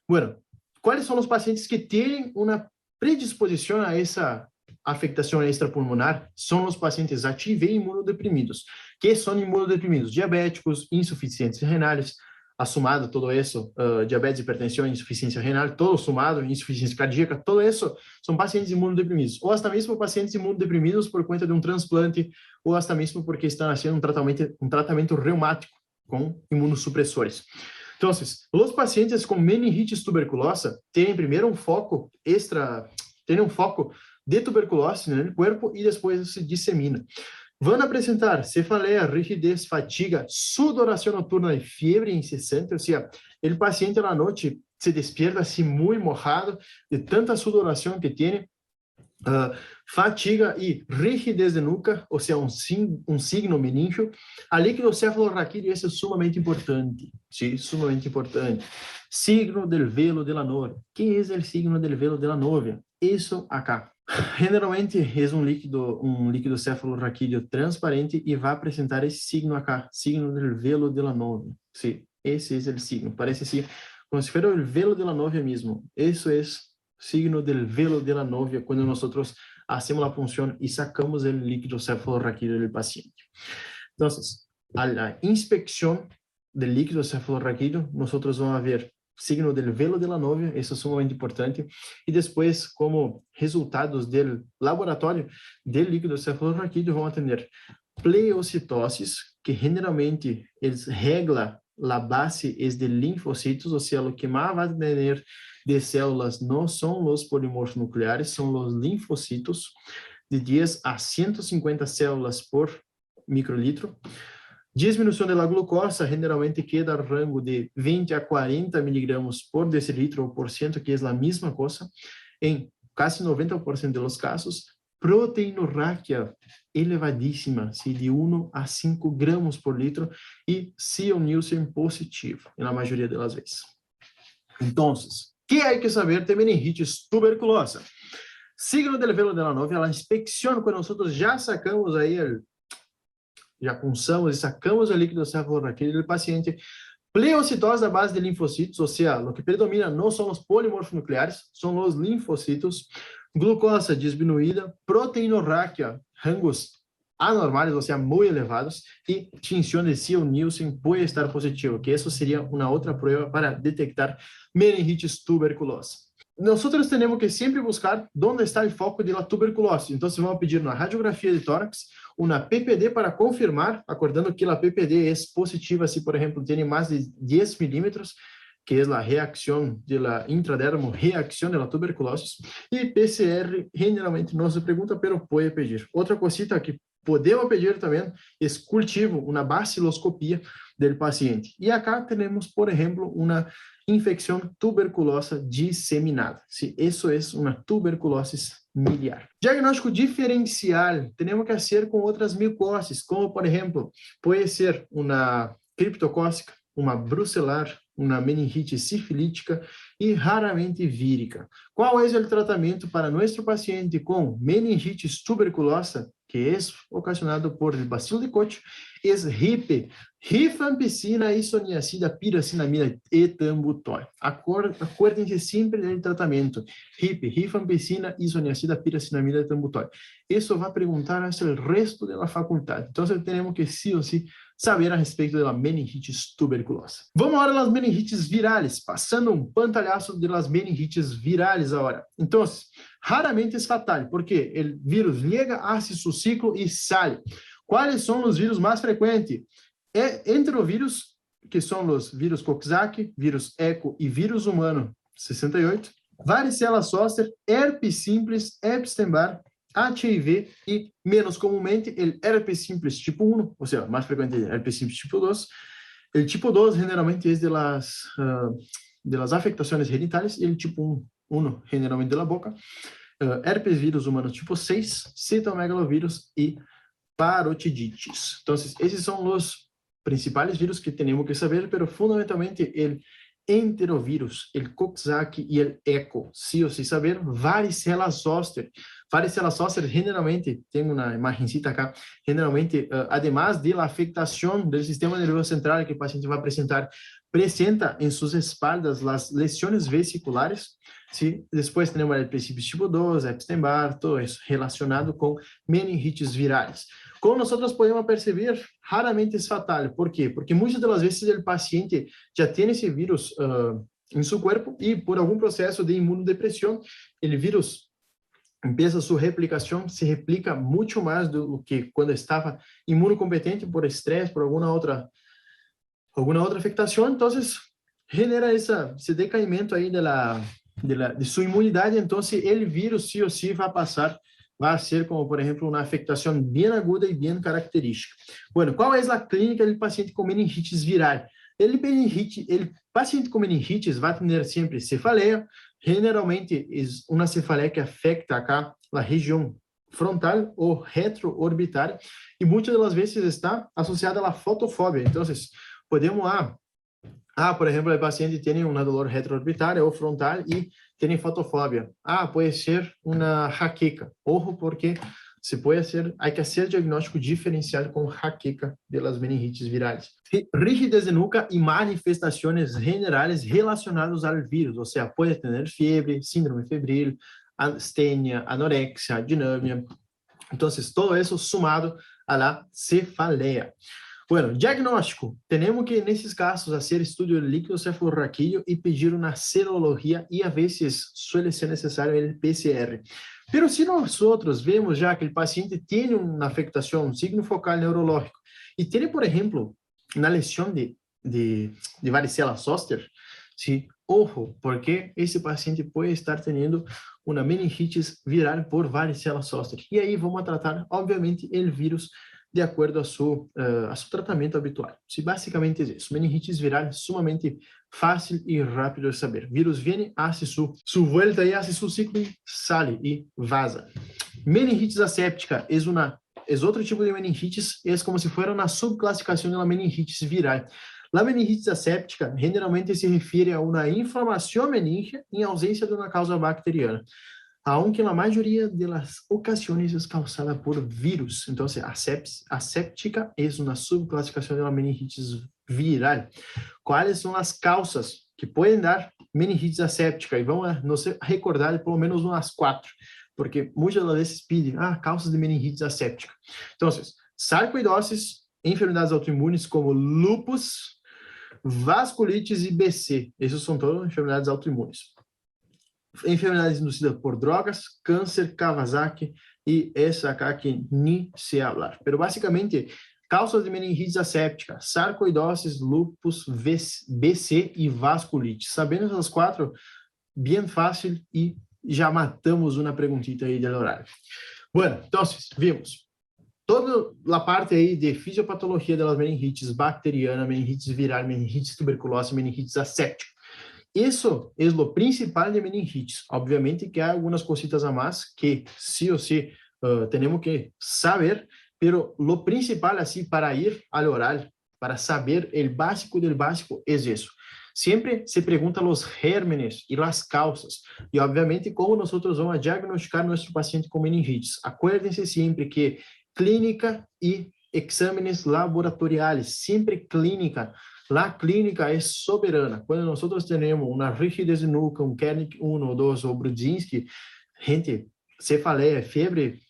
Bueno, quais são os pacientes que têm uma predisposição a essa afectação extrapulmonar? São os pacientes ativos e imunodeprimidos. Que são imunodeprimidos? Diabéticos, insuficientes renais, somado todo isso, diabetes, hipertensão, insuficiência renal, todo somado, insuficiência cardíaca, todo isso são pacientes imunodeprimidos, ou até mesmo pacientes imunodeprimidos por conta de um transplante, ou até mesmo porque estão fazendo um tratamento reumático com imunossupressores. Então, os pacientes com meningitis tuberculosa têm primeiro um foco de tuberculose no corpo e depois se dissemina. Vão apresentar cefaleia, rigidez, fatiga, sudoração noturna e febre incessante, ou seja, o paciente na noite se despierta assim muito mojado de tanta sudoração que tem, fatiga e rigidez de nuca, ou seja, um signo meníngeo. A líquido cefalorraquídeo, isso é sumamente importante, sim, sumamente importante. Signo del velo de la novia. Que é o signo del velo de la novia? Isso acá. Generalmente é um líquido cefalorraquídeo transparente e vai apresentar esse signo acá, signo del velo de la novia. Sim, esse é o signo. Parece assim, como se fosse o velo de la novia mesmo. Isso é signo del velo de la novia quando nós hacemos a punção e sacamos o líquido cefalorraquídeo do paciente. Então, a inspecção do líquido cefalorraquídeo, nós vamos ver signo del velo de la novia, isso é sumamente importante, e depois, como resultados do laboratório do líquido cefalorraquídeo, vão atender pleocitoses, que generalmente eles regla a base é de linfocitos, ou seja, o que mais vai ter de células não são os polimorfos nucleares, são os linfocitos, de 10 a 150 células por microlitro. Diminuição da glucosa generalmente queda ao rango de 20 a 40 miligramas por decilitro ou por cento, que é a mesma coisa, em quase 90% dos casos. Proteinorraquia elevadíssima, de 1 a 5 gramas por litro, e Nielsen positivo, na maioria das vezes. Então, o que há que saber de meningitis tuberculosa? signo del velo de la novia, la inspección, cuando nosotros ya sacamos ahí já punçamos e sacamos o líquido cefalorraquídeo do paciente, pleocitose à base de linfocitos, ou seja, o que predomina não são os polimorfonucleares, são os linfocitos, glucosa diminuída, proteinorraquia, rangos anormais, ou seja, muito elevados, e tinção de Ziel-Nielsen pode estar positivo, que isso seria uma outra prova para detectar meningitis tuberculosa. Nós temos que sempre buscar onde está o foco da tuberculose. Então, vamos pedir uma radiografia de tórax, uma PPD para confirmar, acordando que a PPD é positiva se, por exemplo, tem mais de 10 milímetros, que é a reação da intradermo, reação da tuberculose, e PCR, generalmente não se pergunta, mas pode pedir. Outra cosita que podemos pedir também é cultivo, uma baciloscopia do paciente. E acá temos, por exemplo, uma infecção tuberculosa disseminada. Se isso é uma tuberculose miliar. Diagnóstico diferencial, temos que fazer com outras micoses, como, por exemplo, pode ser uma criptocócica, uma brucelar, uma meningite sifilítica e raramente vírica. Qual é o tratamento para nosso paciente com meningite tuberculosa, que é ocasionado por bacilo de Koch? É RIP, rifampicina, isoniazida, piracinamida e etambutol. Acordem-se sempre do tratamento. RIP, rifampicina, isoniazida, piracinamida e etambutol. Isso vai perguntar sobre o resto da faculdade. Então, temos que, sim ou sim, saber a respeito da meningite tuberculosa. Vamos agora às meningites virales, passando um pantalhaço das meningites virales agora. Então, raramente é fatal, porque o vírus chega, hace seu ciclo e sai. Quais são os vírus mais frequentes? Enterovírus, que são os vírus Coxsackie, vírus ECO e vírus humano 68, varicela zoster, herpes simples, Epstein-Barr, HIV e, menos comumente, o herpes simples tipo 1, ou seja, mais frequente é herpes simples tipo 2. O tipo 2 generalmente é de las afectações genitais e o tipo 1 generalmente de la boca. Herpes vírus humano tipo 6, citomegalovírus e parotidites. Então, esses são os principais vírus que temos que saber, mas fundamentalmente o enterovírus, o Coxsackie e o ECO. Se você saber, varicela zoster. Varicela zoster generalmente, tem uma imagencita acá, generalmente, además de la afectação do sistema nervoso central que o paciente vai apresentar, presenta em suas espaldas as lesões vesiculares. Sí, depois temos o princípio tipo 2, Epstein-Barr, todo isso relacionado com meningites virales. Como nós podemos perceber, raramente é fatal. Por quê? Porque muitas das vezes o paciente já tem esse vírus em seu corpo e por algum processo de imunodepressão, o vírus empieza sua replicação, se replica muito mais do que quando estava imunocompetente por estresse, por alguma outra afectação. Então, genera esse decaimento aí de sua imunidade. Então, o vírus, sí ou sí, vai ser como, por exemplo, uma afectação bem aguda e bem característica. Bueno, qual é a clínica do paciente com meningites viral? O paciente com meningites vai ter sempre cefaleia, generalmente é uma cefaleia que afeta acá a região frontal ou retroorbitária, e muitas das vezes está associada à fotofobia. Então, podemos por exemplo, o paciente tem uma dor retroorbitária ou frontal e tem fotofobia. Pode ser uma jaqueca. Ojo, porque há que fazer diagnóstico diferencial com jaqueca das meningites virales. Rigidez de nuca e manifestações generais relacionadas ao vírus, ou seja, pode ter febre, síndrome febril, astenia, anorexia, dinâmia. Então, todo isso sumado à la cefaleia. Bueno, diagnóstico. Temos que, nesses casos, fazer estudo de líquido cefalorraquídeo e pedir uma serologia e, a vezes, suele ser necessário o PCR. Pero se nós vemos já que o paciente tem uma afectação, um signo focal neurológico, e tem, por exemplo, uma lesão de varicela zoster, sim, ojo, porque esse paciente pode estar tendo uma meningite viral por varicela zoster. E aí vamos tratar, obviamente, o vírus de acordo a seu tratamento habitual. Basicamente é isso. Meningites viral é sumamente fácil e rápido de saber. Vírus vem, hace su vuelta e hace su ciclo e sale e vaza. Meningites asséptica é outro tipo de meningites, é como se fosse uma subclassificação da meningites viral. A meningites asséptica generalmente se refere a uma inflamação meníngea em ausência de uma causa bacteriana. aunque la mayoría de las ocasiones es causada por virus. Entonces, aséptica es una subclasificación de la meningitis viral. ¿Cuáles son las causas que pueden dar meningitis aséptica? Y vamos a nos recordar de pelo menos umas 4, porque muitas das vezes pedem, causas de meningitis aséptica. Entonces, sarcoidosis, enfermedades autoimunes como lupus, vasculites e BC. Essas são todas enfermedades autoimunes. Enfermedades inducidas por drogas, câncer, Kawasaki e essa acá que nem sei falar. Pero basicamente, causas de meningitis asséptica, sarcoidoses, lupus, BC e vasculite. Sabendo essas 4, bem fácil e já matamos uma perguntita aí do horário. Bueno, então, vimos toda a parte aí de fisiopatologia das meningites bacteriana, meningites viral, meningites tuberculose, meningites asséptica. Isso é o principal de meningites. Obviamente que há algumas cositas a mais que sí ou sí temos que saber, pero lo principal assim para ir ao oral, para saber o básico del básico é isso. Sempre se pergunta os gérmenes e as causas. E obviamente como nós vamos diagnosticar nosso paciente com meningites. Acuérdense sempre que clínica e exames laboratoriais, sempre clínica. La clínica é soberana. Quando nós temos uma rigidez de nuca, um Kernick 1 ou 2 ou Brudzinski, gente, cefaleia, febre,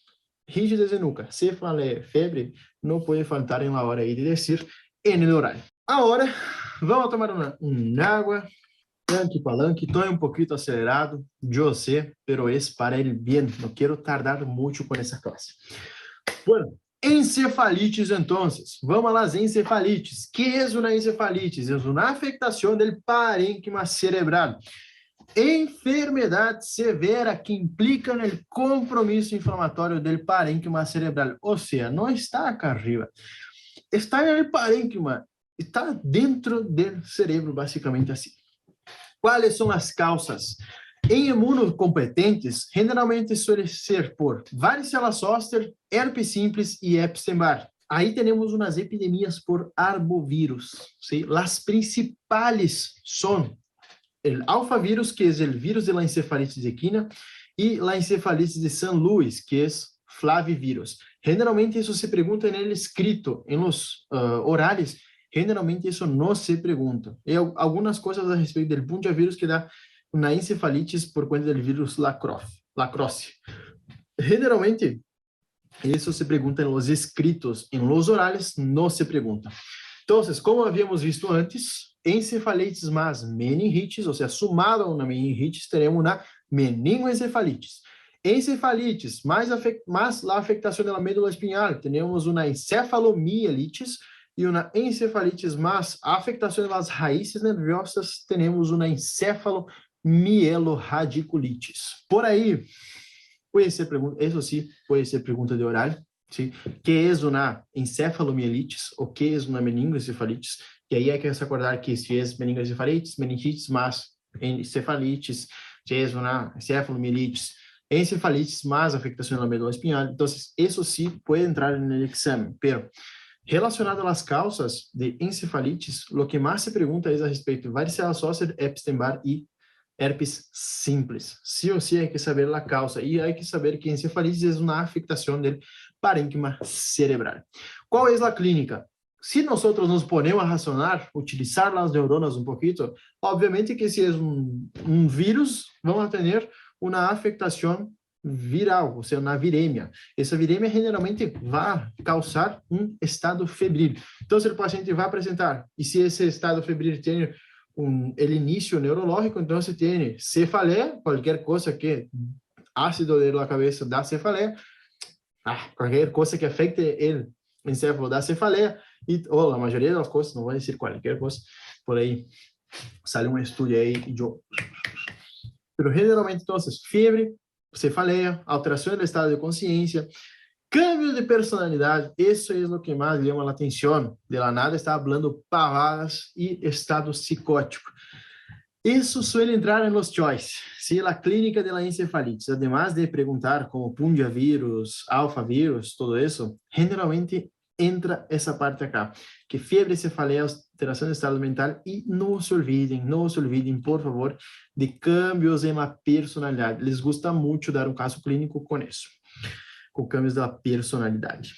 rigidez de nuca, cefaleia, febre, não pode faltar em la hora aí de dizer en el horário. Agora, vamos tomar uma água, palanque, estou um pouquinho acelerado, eu sei, pero é para el bien, não quero tardar muito com essa classe. Bueno, encefalites, entonces. Vamos a las encefalites. ¿Qué es una encefalitis? Es una afectación del parénquima cerebral. Enfermedad severa que implica en el compromiso inflamatorio del parénquima cerebral. O sea, no está acá arriba. Está en el parénquima. Está dentro del cerebro, básicamente así. ¿Cuáles son las causas? Em imunocompetentes, generalmente suele ser por varicela zoster, herpes simples e Epstein-Barr. Aí temos umas epidemias por arbovírus. ¿Sí? Las principales son el alfavírus, que es el virus de la encefalitis equina, y la encefalitis de San Luis, que es flavivírus. Generalmente isso se pergunta en el escrito, en los orales, generalmente isso não se pergunta. E algumas coisas a respeito del puntiavírus que dá na encefalitis por conta do vírus lacrosse. Generalmente, isso se pergunta nos escritos, em los orales não se pergunta. Então, como havíamos visto antes, encefalitis mais meningitis, ou seja, sumado a uma meningitis, teremos uma meningoencefalitis. Encefalitis mais a afectação da médula espinhal, temos uma encefalomielitis, e uma encefalitis mais a afectação das raízes nerviosas, temos uma encefalomieloradiculitis. Por aí, pode ser pergunta, isso sim, pode ser pergunta de horário, sim? Que é uma encefalomielitis ou que é uma meningoencefalitis? E aí é que se acordar que se é meningoencefalitis, meningitis mais encefalitis, se é uma encefalomielitis, encefalitis mais afectação da médula espinhal. Então, isso sim pode entrar no exame, pero relacionado às causas de encefalitis, o que mais se pergunta é a respeito de varicela zoster, Epstein-Barr e herpes simples. Sí ou sí hay que saber a causa e hay que saber que encefalitis é uma afectação do parênquima cerebral. Qual é a clínica? Se nós nos ponemos a razonar, utilizar as neuronas um pouquinho, obviamente que se é um vírus, vamos ter uma afectação viral, ou seja, uma viremia. Essa viremia generalmente vai causar um estado febril. Então, o paciente vai apresentar, e se esse estado febril tem el inicio neurológico, entonces tiene cefalea, cualquier cosa que ácido de la cabeza da cefalea, cualquier cosa que afecte el encéfalo da cefalea, o la mayoría de las cosas, no voy a decir cualquier cosa, por ahí sale un estudio ahí, pero generalmente entonces fiebre, cefalea, alteración del estado de conciencia, cambio de personalidade, isso é o que mais chama a atenção. De la nada está falando pavadas e estado psicótico. Isso suele entrar en los choice, ¿sí? La clínica de la encefalitis, además de perguntar como pungiavírus, alfavírus, todo isso, generalmente entra essa parte acá, que febre, cefaleia, alteração do estado mental, e não se olvidem, por favor, de cambios em la personalidade. Les gusta muito dar um caso clínico com isso, com cambios da personalidade.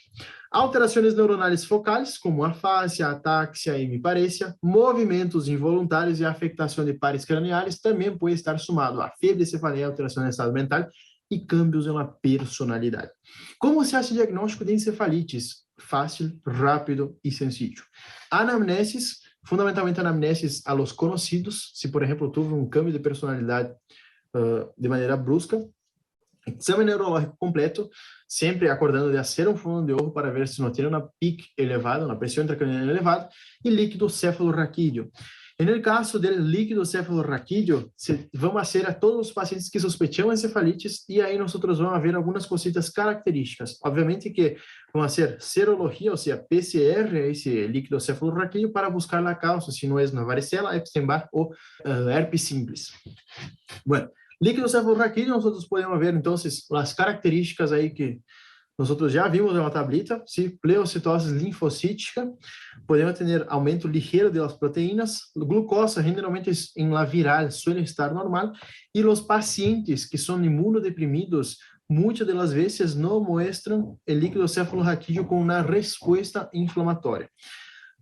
Alterações neuronais focais, como afasia, ataxia, hemiparesia, movimentos involuntários e afectação de pares craniares também pode estar somado a febre, cefaleia, alteração do estado mental e cambios na personalidade. Como se hace diagnóstico de encefalites? Fácil, rápido e sencillo. Anamnesis, fundamentalmente anamnesis a los conocidos, se por exemplo tuve um cambio de personalidade de maneira brusca. Exame neurológico completo, sempre acordando de hacer um fundo de ojo para ver se não tem uma PIC elevada, uma pressão intracraniana elevada, e líquido cefalorraquídeo. No caso do líquido cefalorraquídeo, vamos fazer a todos os pacientes que sospecham encefalites, e aí nós vamos ver algumas cositas características. Obviamente que vamos fazer serologia, ou seja, PCR, esse líquido cefalorraquídeo, para buscar a causa, se não é uma varicela, Epstein-Barr ou herpes simples. Bueno, líquido cefalorraquídeo, nós podemos ver, então, as características aí que nós já vimos na tablita, sim, pleocitose linfocítica, podemos ter aumento ligeiro das proteínas, glucosa, generalmente em la viral, suele estar normal, e os pacientes que são imunodeprimidos, muitas das vezes não mostram o líquido cefalorraquídeo com uma resposta inflamatória.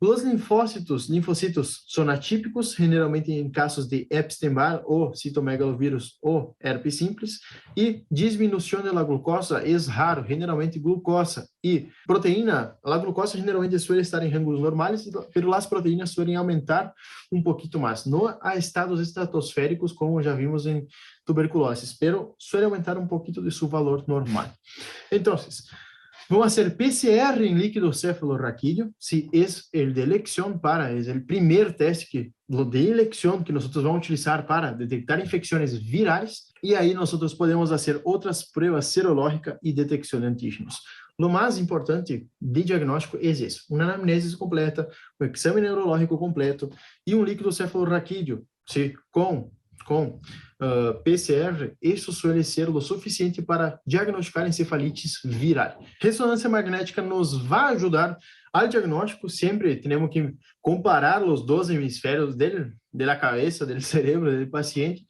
Os linfocitos são atípicos, generalmente em casos de Epstein-Barr ou citomegalovírus ou herpes simples, e diminuição da glucosa é raro, generalmente glucosa e proteína. A glucosa generalmente suele estar em rangos normais, mas as proteínas suelen aumentar um pouquinho mais, não a estados estratosféricos, como já vimos em tuberculose, mas suele aumentar um pouquinho de seu valor normal. Então, vamos fazer PCR em líquido cefalorraquídeo, se é o de eleição é o primeiro teste de eleição que nós vamos utilizar para detectar infecções virais, e aí nós podemos fazer outras pruebas serológicas e detecção de antígenos. O mais importante de diagnóstico é isso, uma anamnese completa, um exame neurológico completo e um líquido cefalorraquídeo, com PCR, isso suele ser o suficiente para diagnosticar encefalites viral. Ressonância magnética nos vai ajudar ao diagnóstico, sempre temos que comparar os dois hemisférios da cabeça, do cérebro do paciente,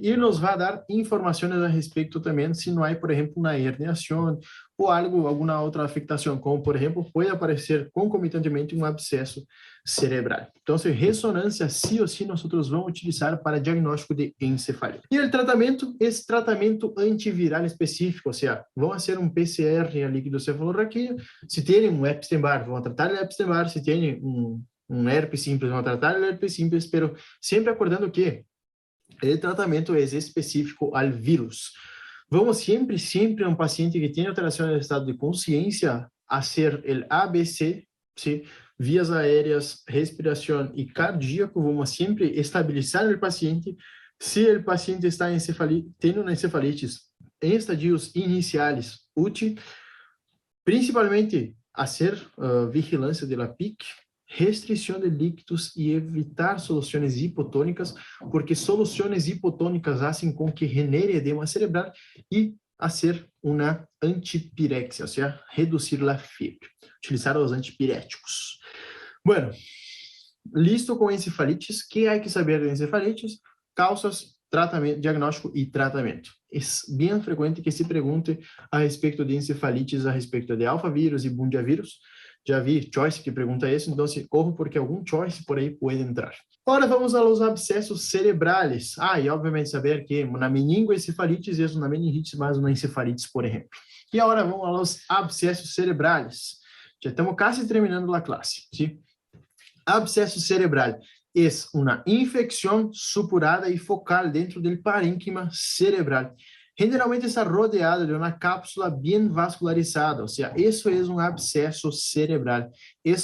e nos vai dar informações a respeito também, se não há, por exemplo, uma herniação ou alguma outra afectação, como, por exemplo, pode aparecer concomitantemente um abscesso cerebral. Então, ressonância, sim ou sim, nós vamos utilizar para diagnóstico de encefalite. E o tratamento é tratamento antiviral específico, ou seja, vamos fazer um PCR em líquido cefalorraquídeo, se tem um Epstein-Barr, vamos tratar o Epstein-Barr, se tem um herpes simples, vamos tratar o herpes simples, mas sempre acordando que o tratamento é específico ao vírus. Vamos sempre um paciente que tem alteração do estado de consciência a ser o ABC, sim? Vias aéreas, respiração e cardíaco, vamos sempre estabilizar o paciente. Se o paciente está tendo uma encefalite em estadios iniciais, útil, principalmente fazer vigilância da PIC, restrição de líquidos e evitar soluções hipotônicas, porque soluções hipotônicas fazem com que genere edema cerebral e fazer uma antipirexia, ou seja, reduzir a febre, utilizar os antipiréticos. Bueno, listo com encefalites. Que há que saber de encefalites? Causas, tratamento, diagnóstico e tratamento. É bem frequente que se pergunte a respeito de encefalites, a respeito de alfavírus e bundiavírus. Já vi choice que pergunta isso, então se corro porque algum choice por aí pode entrar. Agora vamos aos abscessos cerebrais. E obviamente saber que na meningoencefalites é uma meningite, mas uma encefalites, por exemplo. E agora vamos aos abscessos cerebrais. Já estamos quase terminando a classe, sim? Abscesso cerebral é uma infecção supurada e focal dentro do parênquima cerebral. Generalmente está rodeado de uma cápsula bem vascularizada, ou seja, isso é um abscesso cerebral. É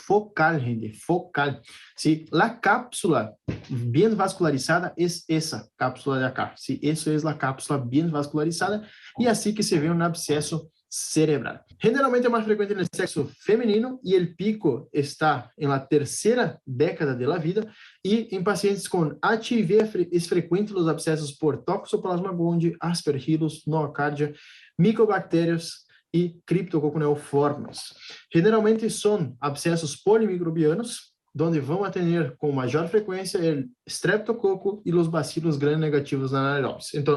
focal, gente, focal. Se a cápsula bem vascularizada é essa cápsula de acá. Se isso é a cápsula bem vascularizada, e assim que se vê um abscesso cerebral. Generalmente é mais frequente no sexo feminino e o pico está na terceira década da vida, e em pacientes com HIV é frequente os abscessos por Toxoplasma gondii, Aspergillus, nocardia, micobactérias e criptococcus. Generalmente são abscessos polimicrobianos, onde vão a ter com maior frequência o streptococo e os bacilos gram-negativos anaeróbios. Então,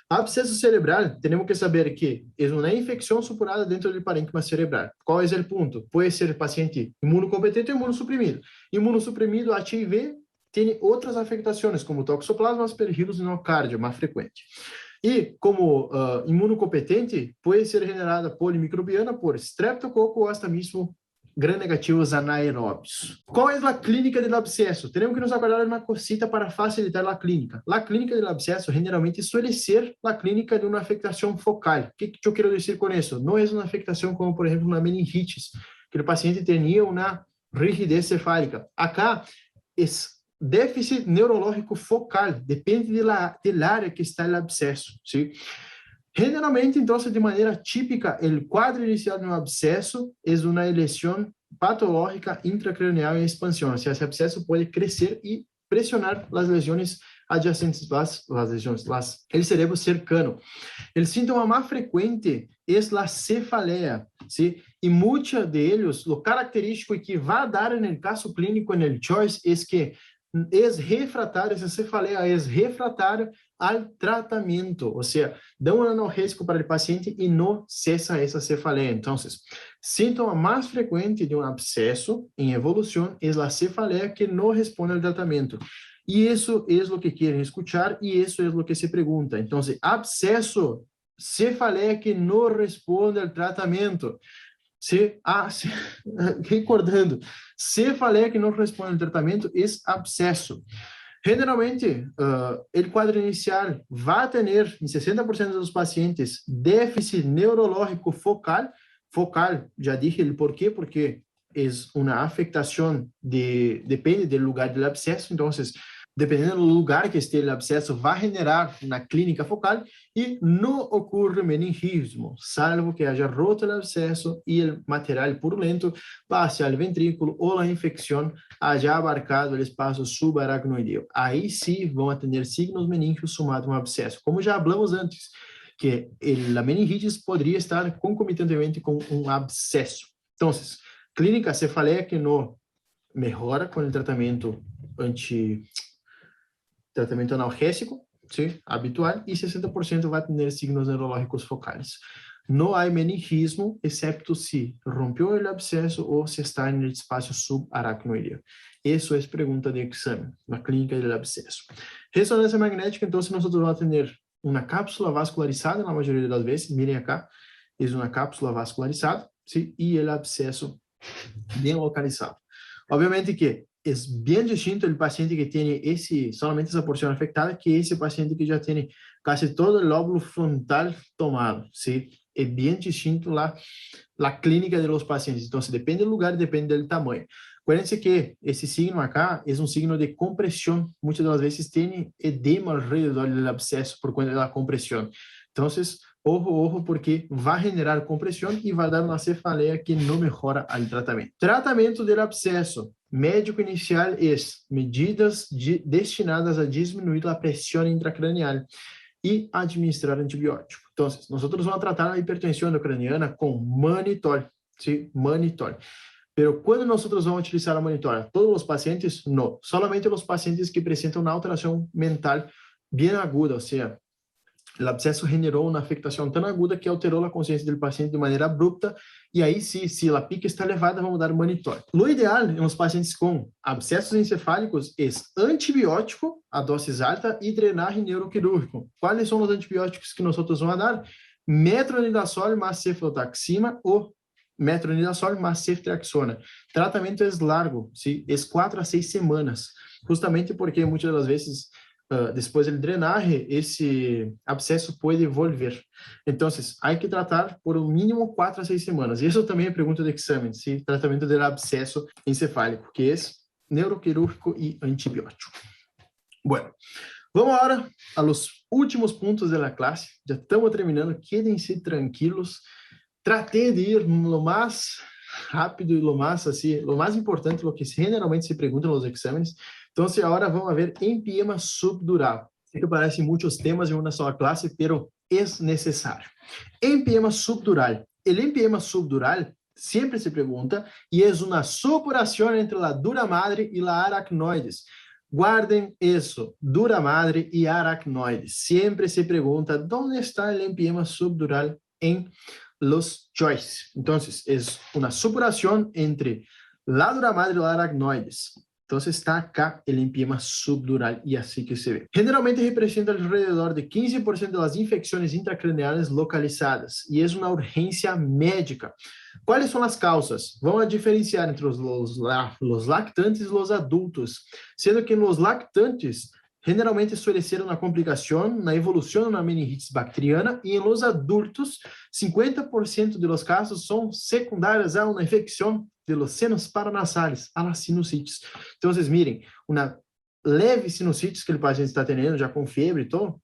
abscesso cerebral, temos que saber que é uma infecção supurada dentro do parênquima cerebral. Qual é o ponto? Pode ser paciente imunocompetente ou imunossuprimido. Imunossuprimido, HIV, tem outras afectações, como toxoplasma aspergillus e nocardia, mais frequente. E, como imunocompetente, pode ser generada polimicrobiana por streptococo ou hasta mesmo gram-negativos anaeróbios. Qual é a clínica do abscesso? Temos que nos acordar de uma cosita para facilitar a clínica. A clínica do abscesso generalmente suele ser a clínica de uma afectação focal. O que eu quero dizer com isso? Não é uma afectação como, por exemplo, uma meningite, que o paciente tinha uma rigidez cefálica. Acá, é déficit neurológico focal, depende da área que está o abscesso, sim? Generalmente, então, de maneira típica, o quadro inicial de um abscesso é uma lesão patológica intracranial em expansão, ou seja, esse abscesso pode crescer e pressionar as lesões adjacentes, o cerebro cercano. O síntoma mais frequente é a cefaleia, ¿sí? E muitos deles, o característico que vai dar no caso clínico no choice é que refratário, essa cefaleia é refratário ao tratamento, ou seja, dá um analgésico para o paciente e não cessa essa cefaleia. Então, síntoma mais frequente de um abscesso em evolução é a cefaleia que não responde ao tratamento. E isso é o que querem escutar e isso é o que se pergunta. Então, abscesso, cefaleia que não responde ao tratamento. Recordando, cefaleia que não responde ao tratamento é abscesso. Generalmente, o quadro inicial vai ter, em 60% dos pacientes, déficit neurológico focal. Focal, já dije o porquê, porque é uma afectação, depende do lugar do abscesso, então, dependendo do lugar que esteja o abscesso, vai generar na clínica focal e não ocorre meningismo, salvo que haja roto o abscesso e o material purulento passe ao ventrículo ou a infecção haja abarcado o espaço subaracnoideo. Aí sim vão ter signos meningos somados a um abscesso. Como já falamos antes, que a meningite poderia estar concomitantemente com um abscesso. Então, clínica cefaleia que não melhora com o tratamento analgésico, sim, habitual, e 60% vai ter signos neurológicos focais. Não há meningismo, exceto se rompeu o abscesso ou se está no espaço subaracnoideo. Isso é pergunta de exame, na clínica do abscesso. Ressonância magnética, então, nós vamos ter uma cápsula vascularizada, na maioria das vezes, mirem acá, é uma cápsula vascularizada, sim, e o abscesso bem localizado. Obviamente que é bem distinto o paciente que tem somente essa porção afetada que esse paciente que já tem quase todo o lóbulo frontal tomado, ¿sí? É bem distinto a clínica dos pacientes. Então, depende do lugar, depende do tamanho. Acuérdense que esse signo acá é um signo de compressão. Muitas das vezes tem edema alrededor do abscesso por conta da compressão. Então, ojo, porque vai generar compressão e vai dar uma cefaleia que não melhora o tratamento. Tratamento do abscesso. Médico inicial é medidas destinadas a diminuir a pressão intracranial e administrar antibiótico. Então, nós vamos tratar a hipertensão endocraniana com manitol, sim, manitol. Pero quando nós vamos utilizar a manitol? Todos os pacientes? Não. Solamente os pacientes que apresentam uma alteração mental bem aguda, ou seja, o abscesso generou uma afectação tão aguda que alterou a consciência do paciente de maneira abrupta, e aí, se a pica está elevada, vamos dar manitol. O ideal em os pacientes com abscessos encefálicos é antibiótico, a dose alta, e drenagem neuroquirúrgico. Quais são os antibióticos que nós vamos dar? Metronidazol mais cefalotaxima ou metronidazol mais ceftriaxona. Tratamento é largo, sim? É 4 a 6 semanas, justamente porque muitas das vezes depois do drenagem, esse abscesso pode volver. Então, há que tratar por um mínimo 4 a 6 semanas. Isso também é pergunta de exame, se tratamento do abscesso encefálico, que é neuroquirúrgico e antibiótico. Bueno, vamos agora aos últimos pontos da classe. Já estamos terminando, quedem-se tranquilos. Tratei de ir lo mais rápido e lo mais importante, o que generalmente se pergunta nos exames. Então, agora vamos ver empiema subdural. Sei que parecem muitos temas em uma só classe, pero é necessário. Empiema subdural el empiema subdural siempre se pregunta y es una supuración entre la dura madre y la aracnoides. Guarden eso, dura madre y aracnoides. Siempre se pregunta dónde está el empiema subdural en los choices. Entonces, es una supuración entre la dura madre y la aracnoides. Entonces está acá el empiema subdural y así que se ve. Generalmente representa alrededor de 15% de las infecciones intracraneales localizadas y es una urgencia médica. ¿Cuáles son las causas? Vamos a diferenciar entre los lactantes y los adultos, siendo que en los lactantes generalmente suele ser una complicación, una evolución de una meningitis bacteriana, y en los adultos, 50% de los casos son secundarios a una infección de los senos paranasales, a la sinusitis. Entonces, miren, una leve sinusitis que el paciente está teniendo, ya con fiebre y todo.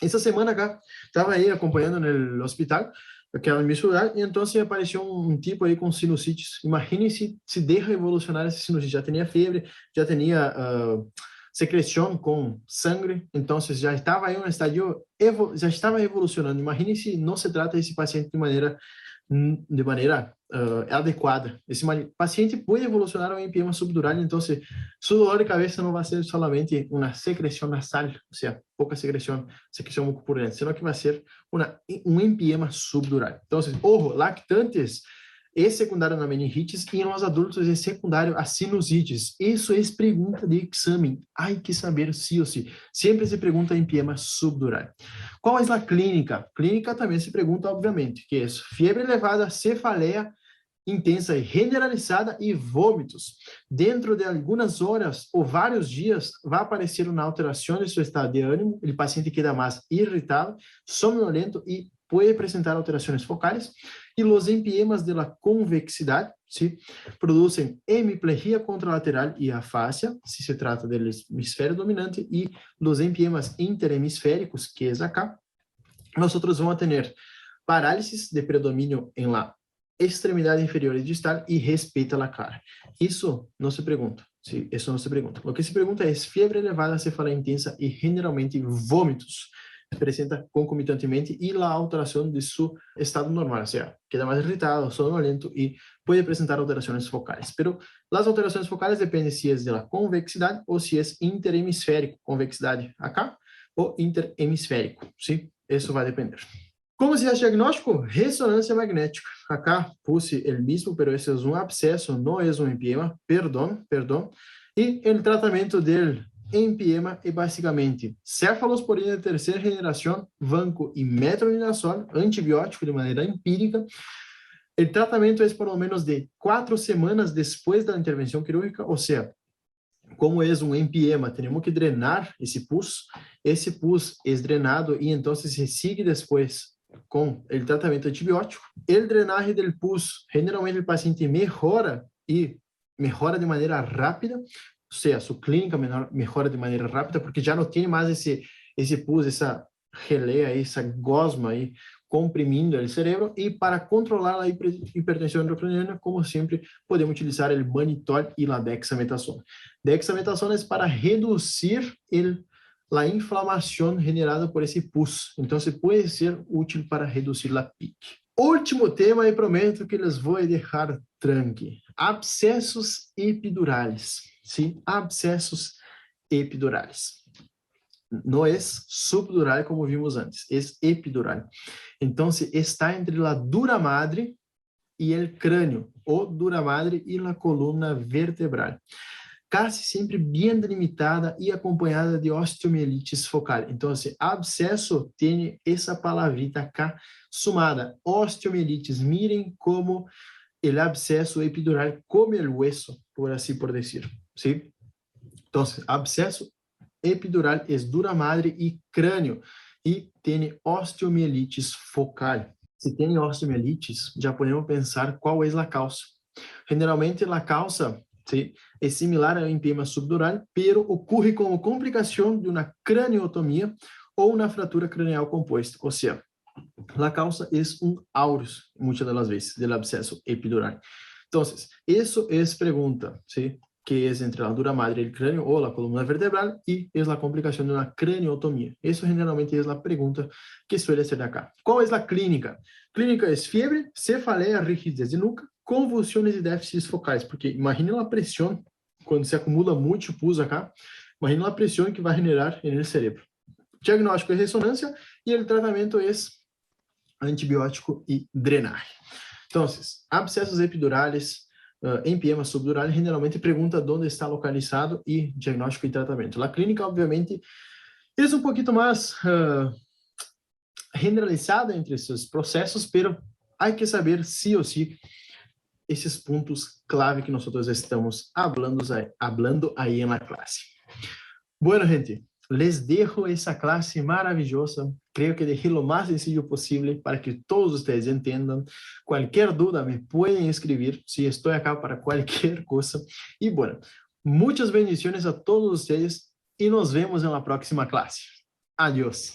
Essa semana acá, estava aí acompanhando no hospital, aquela em minha ciudad, e então apareceu um tipo aí com sinusitis. Imagine se deixa evolucionar essa sinusite. Já tinha febre, já tinha secreção com sangue, então já estava aí um estadio, já estava evolucionando. Imagine se não se trata esse paciente de maneira adequada. Esse paciente pode evolucionar a um empiema subdural, então su dolor de cabeça não vai ser solamente uma secreção nasal, ou seja, pouca secreção mucopurulenta, sino que vai ser um empiema subdural. Então, ojo, lactantes é secundário na meningitis e nos adultos é secundário a sinusites. Isso é pergunta de exame. Hay que saber sí ou sí. Sempre se pergunta empiema subdural. Qual é a clínica? Clínica também se pergunta, obviamente, que é fiebre elevada, cefaleia intensa e generalizada e vômitos. Dentro de algumas horas ou vários dias, vai aparecer uma alteração de seu estado de ânimo, o paciente queda mais irritado, somnolento e pode apresentar alterações focais, e os empiemas de la convexidade se produzem hemiplegia contralateral e afásia, se se trata do hemisfério dominante, e os empiemas interhemisféricos, que é acá, nós vamos ter parálisis de predomínio em la extremidade inferior e distal e respeita a cara. Isso não se pergunta. Sí, isso não se pergunta. O que se pergunta é fiebre elevada, cefaleia intensa e generalmente vômitos. Se apresenta concomitantemente e a alteração de seu estado normal, ou seja, queda mais irritado, sonolento e pode apresentar alterações focais. Pero as alterações focais dependem se é da convexidade ou se é interhemisférico, convexidade acá, ou interhemisférico, sim? Isso vai depender. Como se hace diagnóstico? Ressonância magnética. Acá puse el mismo, pero esse é um abscesso, não é um empiema, perdão. E o tratamento del empiema é basicamente cefalosporina de terceira geração, vanco e metronidazol, antibiótico de maneira empírica. O tratamento é por lo menos de 4 semanas depois da intervenção quirúrgica, ou seja, como é um empiema, temos que drenar esse pus é drenado e então se sigue depois com o tratamento antibiótico. O drenagem do pus, generalmente o paciente melhora e melhora de maneira rápida, ou seja, sua clínica melhora de maneira rápida, porque já não tem mais esse pus, essa geleia, essa gosma aí comprimindo o cérebro, e para controlar a hipertensão endocrinana, como sempre, podemos utilizar o mannitol e a dexametasona. Dexametasona é para reduzir a inflamação generada por esse pus. Então, pode ser útil para reduzir a pique. Último tema, e prometo que les vou deixar tranqui. Abscessos epidurales. Sim, abscessos epidurales. Não é subdural como vimos antes, é epidural. Então, está entre a dura madre e o crânio, ou dura madre e a coluna vertebral. Casi sempre bem delimitada e acompanhada de osteomielites focal. Então, abscesso tem essa palavrita acá sumada, osteomielites. Miren como o abscesso epidural come o hueso, por assim por dizer. ¿Sí? Então, abscesso epidural é dura madre e crânio, e tem osteomielites focal. Se tem osteomielites, já podemos pensar qual é a causa. Generalmente, a causa é similar ao empiema subdural, pero ocorre como complicação de uma craniotomia ou uma fratura cranial composta. Ou seja, a causa é aureus, muitas das vezes, do abscesso epidural. Então, isso é pergunta, ¿sí? que es entre la dura madre del cráneo o la columna vertebral, y es la complicación de una craniotomía. Eso generalmente es la pregunta que suele ser acá. ¿Cuál es la clínica? Clínica es fiebre, cefaleia, rigidez de nuca, convulsiones y déficits focais, porque imagina la presión quando se acumula muito pus acá, imagina a pressão que vai generar no cérebro. Diagnóstico é ressonância e o tratamento é antibiótico e drenagem. Então, abscessos epidurales, empiema subdural, generalmente pergunta onde está localizado e diagnóstico e tratamento. A clínica, obviamente, é um pouquinho mais generalizada entre esses processos, pero há que saber, sí ou sí, esses pontos clave que nós estamos hablando aí na classe. Bueno, gente, les dejo essa classe maravilhosa. Creio que dejé lo mais sencillo possível para que todos ustedes entendam. Qualquer dúvida me podem escrever, si estou acá para qualquer coisa. E, bueno, muitas bendiciones a todos ustedes e nos vemos na próxima classe. Adiós.